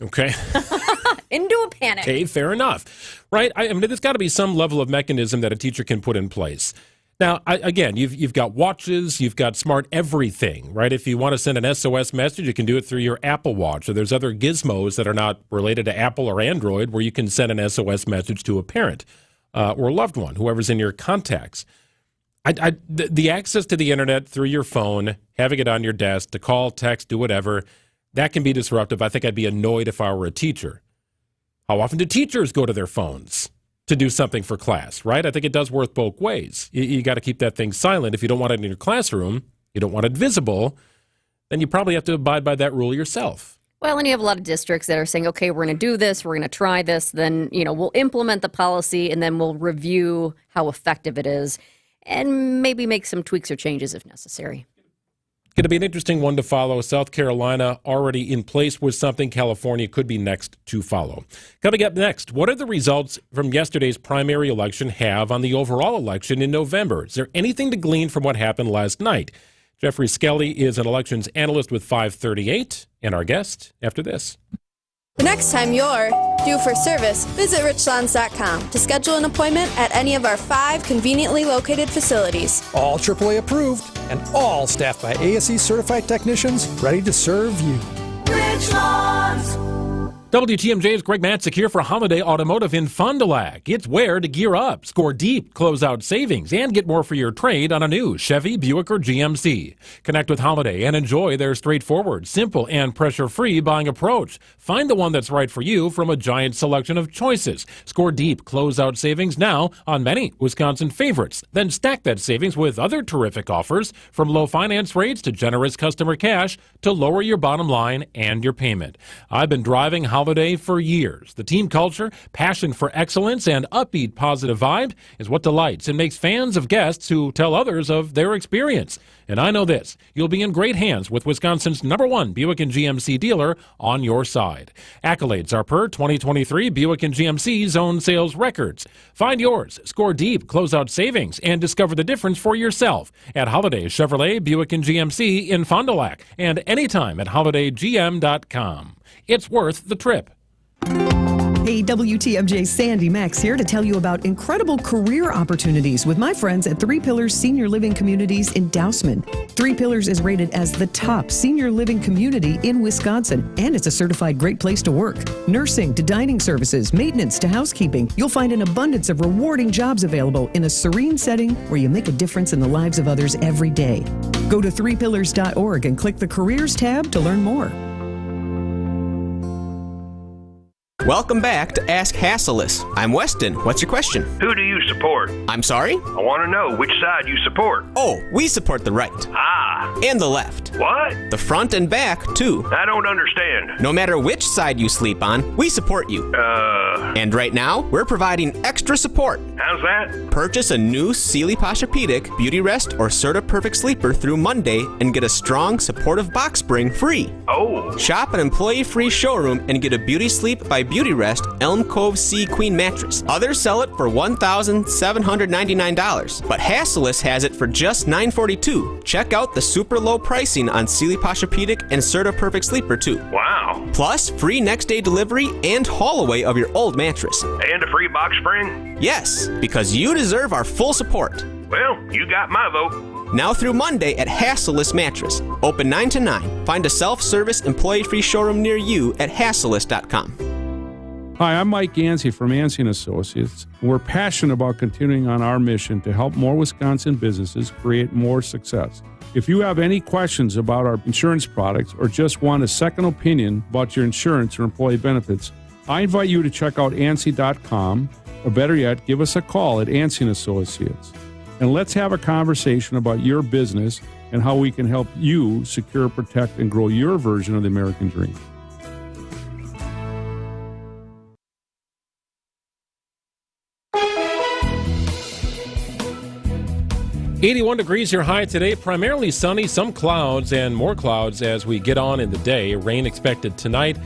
Okay. Into a panic. Okay, fair enough. Right? I mean, there's got to be some level of mechanism that a teacher can put in place. Now, again, you've got watches, you've got smart everything, right? If you want to send an SOS message, you can do it through your Apple Watch. Or there's other gizmos that are not related to Apple or Android where you can send an SOS message to a parent or a loved one, whoever's in your contacts. The access to the internet through your phone, having it on your desk to call, text, do whatever, that can be disruptive. I think I'd be annoyed if I were a teacher. How often do teachers go to their phones? to do something for class, right? I think it does work both ways. You got to keep that thing silent. If you don't want it in your classroom, you don't want it visible, then you probably have to abide by that rule yourself. Well, and you have a lot of districts that are saying, okay, we're going to do this, we're going to try this, then, we'll implement the policy, and then we'll review how effective it is, and maybe make some tweaks or changes if necessary. Going to be an interesting one to follow. South Carolina already in place with something. California could be next to follow. Coming up next, what are the results from yesterday's primary election have on the overall election in November? Is there anything to glean from what happened last night? Jeffrey Skelly is an elections analyst with 538, and our guest after this. The next time you're due for service, visit richlands.com to schedule an appointment at any of our 5 conveniently located facilities. All AAA approved and all staffed by ASE certified technicians ready to serve you. Richlands. WTMJ's Greg Matzik here for Holiday Automotive in Fond du Lac. It's where to gear up, score deep, close out savings, and get more for your trade on a new Chevy, Buick, or GMC. Connect with Holiday and enjoy their straightforward, simple, and pressure-free buying approach. Find the one that's right for you from a giant selection of choices. Score deep, close out savings now on many Wisconsin favorites. Then stack that savings with other terrific offers, from low finance rates to generous customer cash to lower your bottom line and your payment. I've been driving Holiday for years. The team culture, passion for excellence, and upbeat positive vibe is what delights and makes fans of guests who tell others of their experience. And I know this, you'll be in great hands with Wisconsin's #1 Buick and GMC dealer on your side. Accolades are per 2023 Buick and GMC zone sales records. Find yours, score deep, close out savings, and discover the difference for yourself at Holiday Chevrolet, Buick and GMC in Fond du Lac, and anytime at holidaygm.com. It's worth the trip. Hey, WTMJ Sandy Max here to tell you about incredible career opportunities with my friends at 3 Pillars Senior Living Communities in Dousman. 3 Pillars is rated as the top senior living community in Wisconsin, and it's a certified great place to work. Nursing to dining services, maintenance to housekeeping, you'll find an abundance of rewarding jobs available in a serene setting where you make a difference in the lives of others every day. Go to 3pillars.org and click the Careers tab to learn more. Welcome back to Ask Hasselus. I'm Weston. What's your question? Who do you support? I'm sorry? I want to know which side you support. Oh, we support the right. Ah. And the left. What? The front and back, too. I don't understand. No matter which side you sleep on, we support you. And right now, we're providing extra support. How's that? Purchase a new Sealy Posturepedic, Beauty Rest, or Serta Perfect Sleeper through Monday and get a strong, supportive box spring free. Oh. Shop an employee-free showroom and get a Beauty Sleep by Beauty Rest Elm Cove Sea Queen mattress. Others sell it for $1,799, but Hasselus has it for just $942. Check out the super low pricing on Sealy Posturepedic and Serta Perfect Sleeper too. Wow. Plus, free next day delivery and haul away of your old mattress. And a free box spring? Yes, because you deserve our full support. Well, you got my vote. Now through Monday at Hasselus Mattress. Open 9 to 9. Find a self-service employee-free showroom near you at hasselus.com. Hi, I'm Mike Gansey from Yancey & Associates. We're passionate about continuing on our mission to help more Wisconsin businesses create more success. If you have any questions about our insurance products or just want a second opinion about your insurance or employee benefits, I invite you to check out ANSI.com, or better yet, give us a call at Yancey & Associates. And let's have a conversation about your business and how we can help you secure, protect, and grow your version of the American dream. .81 degrees your high today, primarily sunny, some clouds and more clouds as we get on in the day. Rain expected tonight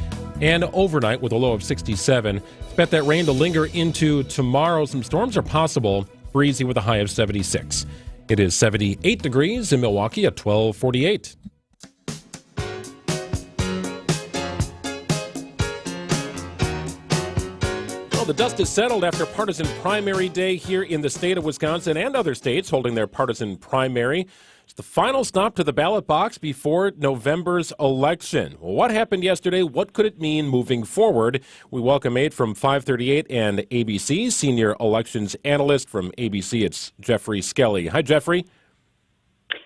and overnight with a low of 67. Expect that rain to linger into tomorrow. Some storms are possible, breezy with a high of 76. It is 78 degrees in Milwaukee at 12:48. Well, the dust is settled after partisan primary day here in the state of Wisconsin and other states holding their partisan primary. It's the final stop to the ballot box before November's election. Well, what happened yesterday? What could it mean moving forward? We welcome Aid from 538 and ABC, senior elections analyst from ABC. It's Jeffrey Skelly. Hi, Jeffrey.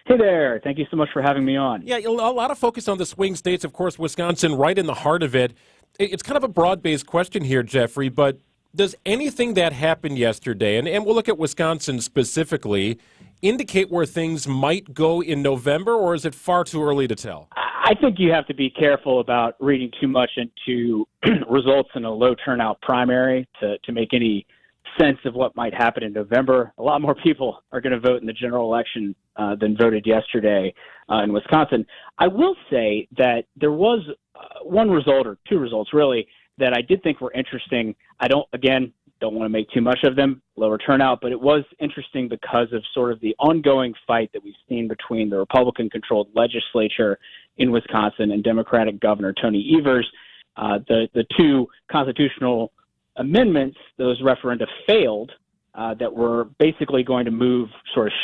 Hey there. Thank you so much for having me on. Yeah, a lot of focus on the swing states. Of course, Wisconsin right in the heart of it. It's kind of a broad-based question here, Jeffrey, but Does anything that happened yesterday, and we'll look at Wisconsin specifically, indicate where things might go in November, or is it far too early to tell? I think you have to be careful about reading too much into results in a low turnout primary to make any sense of what might happen in November. A lot more people are going to vote in the general election than voted yesterday in Wisconsin. I will say that there was one result, or two results really, that I did think were interesting. I don't want to make too much of them, lower turnout, but it was interesting because of sort of the ongoing fight that we've seen between the Republican-controlled legislature in Wisconsin and Democratic Governor Tony Evers. The two constitutional amendments, those referenda failed, that were basically going to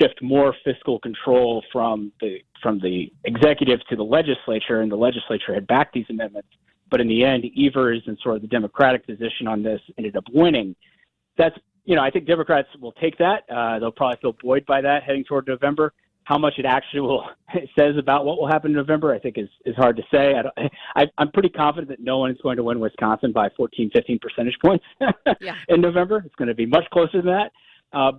shift more fiscal control from the executive to the legislature, and the legislature had backed these amendments. But in the end, Evers and sort of the Democratic position on this ended up winning. That's, I think Democrats will take that. They'll probably feel buoyed by that heading toward November. How much it actually says about what will happen in November, I think is hard to say. I'm pretty confident that no one is going to win Wisconsin by 14, 15 percentage points in November. It's going to be much closer than that.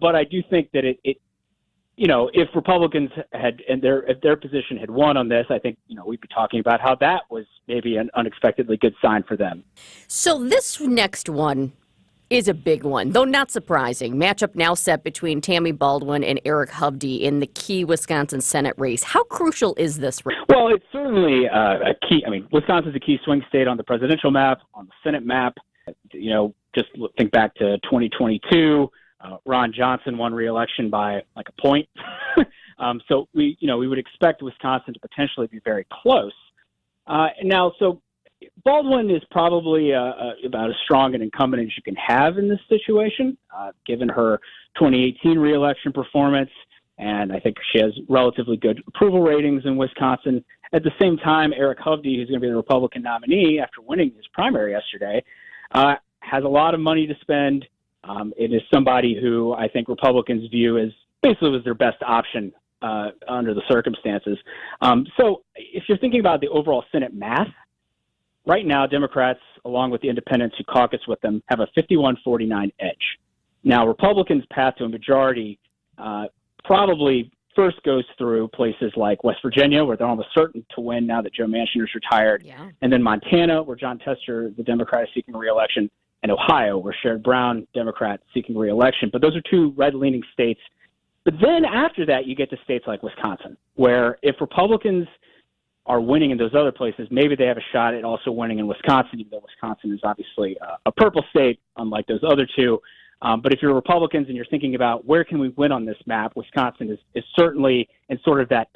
But I do think that if Republicans if their position had won on this, I think, we'd be talking about how that was maybe an unexpectedly good sign for them. So this next one is a big one, though not surprising. Matchup now set between Tammy Baldwin and Eric Hovde in the key Wisconsin Senate race. How crucial is this race? Well, it's certainly a key. I mean, Wisconsin's a key swing state on the presidential map, on the Senate map. Just think back to 2022. Ron Johnson won re-election by like a point. So we would expect Wisconsin to potentially be very close. So Baldwin is probably about as strong an incumbent as you can have in this situation, given her 2018 re-election performance, and I think she has relatively good approval ratings in Wisconsin. At the same time, Eric Hovde, who's going to be the Republican nominee after winning his primary yesterday, has a lot of money to spend. It is somebody who I think Republicans view as basically was their best option under the circumstances. So if you're thinking about the overall Senate math, right now Democrats, along with the independents who caucus with them, have a 51-49 edge. Now, Republicans' path to a majority probably first goes through places like West Virginia, where they're almost certain to win now that Joe Manchin is retired, and then Montana, where John Tester, the Democrat, is seeking re-election, and Ohio, where Sherrod Brown, Democrat, seeking re-election. But those are two red-leaning states. But then after that, you get to states like Wisconsin, where if Republicans are winning in those other places, maybe they have a shot at also winning in Wisconsin, even though Wisconsin is obviously a purple state, unlike those other two. But if you're Republicans and you're thinking about where can we win on this map, Wisconsin is certainly in sort of that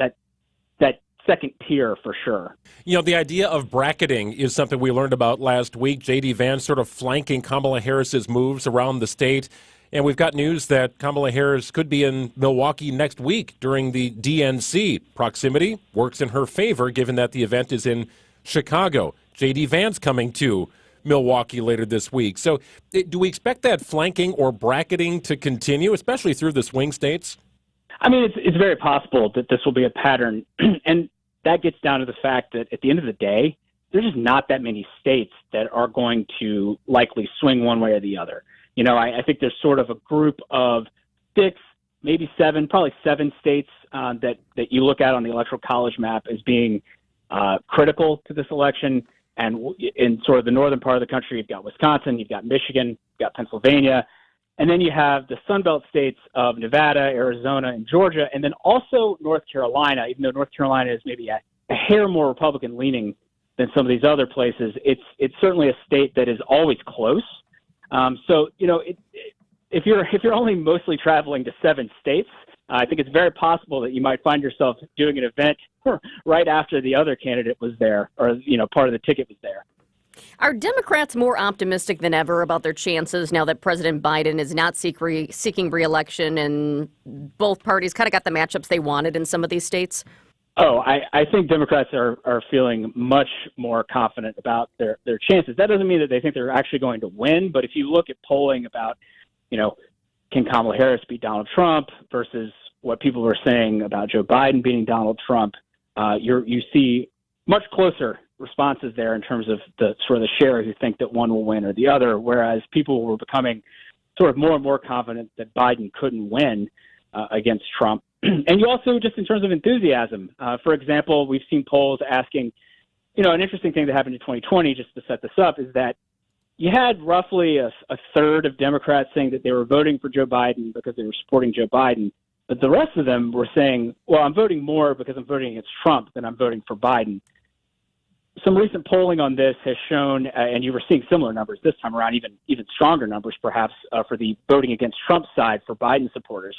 second tier for sure. The idea of bracketing is something we learned about last week. J.D. Vance sort of flanking Kamala Harris's moves around the state. And we've got news that Kamala Harris could be in Milwaukee next week during the DNC. Proximity works in her favor, given that the event is in Chicago. J.D. Vance coming to Milwaukee later this week. So do we expect that flanking or bracketing to continue, especially through the swing states? I mean, it's very possible that this will be a pattern. And that gets down to the fact that at the end of the day, there's just not that many states that are going to likely swing one way or the other. I think there's sort of a group of 6, maybe 7, probably 7 states that you look at on the Electoral College map as being critical to this election. And in sort of the northern part of the country, you've got Wisconsin, you've got Michigan, you've got Pennsylvania. And then you have the Sunbelt states of Nevada, Arizona, and Georgia, and then also North Carolina. Even though North Carolina is maybe a hair more Republican-leaning than some of these other places, it's certainly a state that is always close. If you're only mostly traveling to 7 states, I think it's very possible that you might find yourself doing an event right after the other candidate was there, or part of the ticket was there. Are Democrats more optimistic than ever about their chances now that President Biden is not seeking re-election and both parties kind of got the matchups they wanted in some of these states? Oh, I think Democrats are feeling much more confident about their chances. That doesn't mean that they think they're actually going to win, but if you look at polling about, can Kamala Harris beat Donald Trump versus what people were saying about Joe Biden beating Donald Trump, you see much closer responses there in terms of the sort of the share who think that one will win or the other, whereas people were becoming sort of more and more confident that Biden couldn't win against Trump. And you also, just in terms of enthusiasm, for example, we've seen polls asking, an interesting thing that happened in 2020, just to set this up, is that you had roughly a third of Democrats saying that they were voting for Joe Biden because they were supporting Joe Biden. But the rest of them were saying, well, I'm voting more because I'm voting against Trump than I'm voting for Biden. Some recent polling on this has shown, and you were seeing similar numbers this time around, even stronger numbers perhaps for the voting against Trump side for Biden supporters.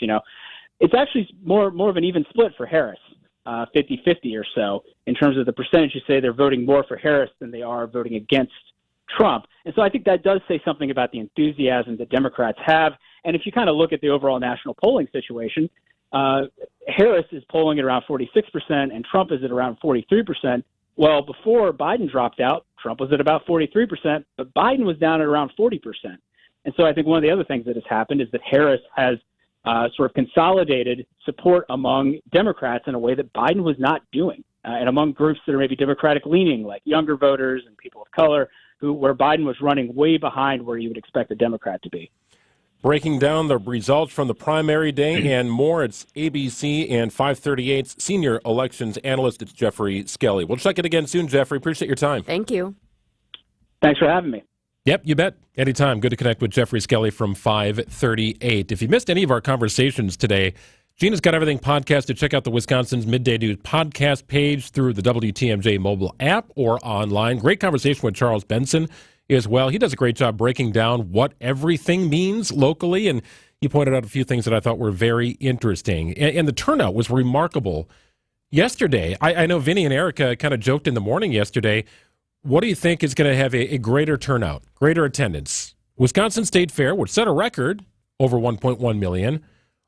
It's actually more of an even split for Harris, 50-50 or so, in terms of the percentage who say they're voting more for Harris than they are voting against Trump. And so I think that does say something about the enthusiasm that Democrats have. And if you kind of look at the overall national polling situation, Harris is polling at around 46% and Trump is at around 43%. Well, before Biden dropped out, Trump was at about 43%, but Biden was down at around 40%. And so I think one of the other things that has happened is that Harris has sort of consolidated support among Democrats in a way that Biden was not doing, and among groups that are maybe Democratic leaning, like younger voters and people of color, where Biden was running way behind where you would expect a Democrat to be. Breaking down the results from the primary day and more, it's ABC and 538's senior elections analyst, it's Jeffrey Skelly. We'll check it again soon, Jeffrey. Appreciate your time. Thank you. Thanks for having me. Yep, you bet. Anytime. Good to connect with Jeffrey Skelly from 538. If you missed any of our conversations today, Gina's got everything podcasted. Check out the Wisconsin's Midday News podcast page through the WTMJ mobile app or online. Great conversation with Charles Benson as well. He does a great job breaking down what everything means locally, and he pointed out a few things that I thought were very interesting. And the turnout was remarkable yesterday. I know Vinny and Erica kind of joked in the morning yesterday. What do you think is going to have a greater turnout, greater attendance? Wisconsin State Fair, which set a record, over 1.1 million,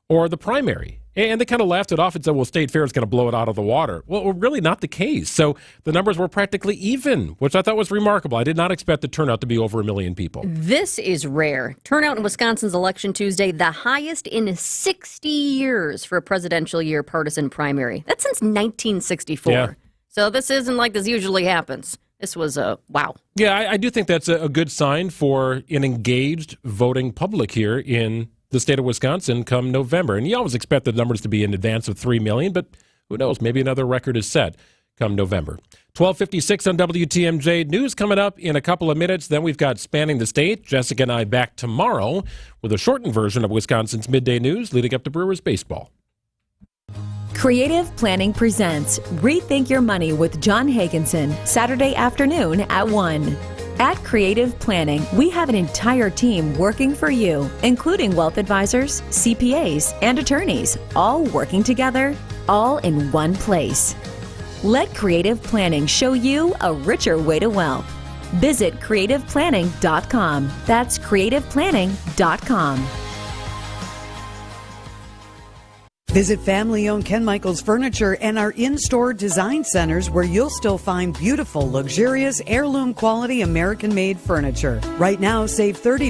or the primary? And they kind of laughed it off and said, well, State Fair is going to blow it out of the water. Well, really not the case. So the numbers were practically even, which I thought was remarkable. I did not expect the turnout to be over 1 million people. This is rare. Turnout in Wisconsin's election Tuesday, the highest in 60 years for a presidential year partisan primary. That's since 1964. Yeah. So this isn't like this usually happens. This was wow. Yeah, I do think that's a good sign for an engaged voting public here in the state of Wisconsin come November. And you always expect the numbers to be in advance of 3 million, but who knows? Maybe another record is set come November. 12:56 on WTMJ. News coming up in a couple of minutes. Then we've got Spanning the State. Jessica and I back tomorrow with a shortened version of Wisconsin's Midday News leading up to Brewers baseball. Creative Planning presents Rethink Your Money with John Hagenson, Saturday afternoon at 1. At Creative Planning, we have an entire team working for you, including wealth advisors, CPAs, and attorneys, all working together, all in one place. Let Creative Planning show you a richer way to wealth. Visit creativeplanning.com. That's creativeplanning.com. Visit family-owned Ken Michaels Furniture and our in-store design centers where you'll still find beautiful, luxurious, heirloom quality American-made furniture. Right now, save 30 to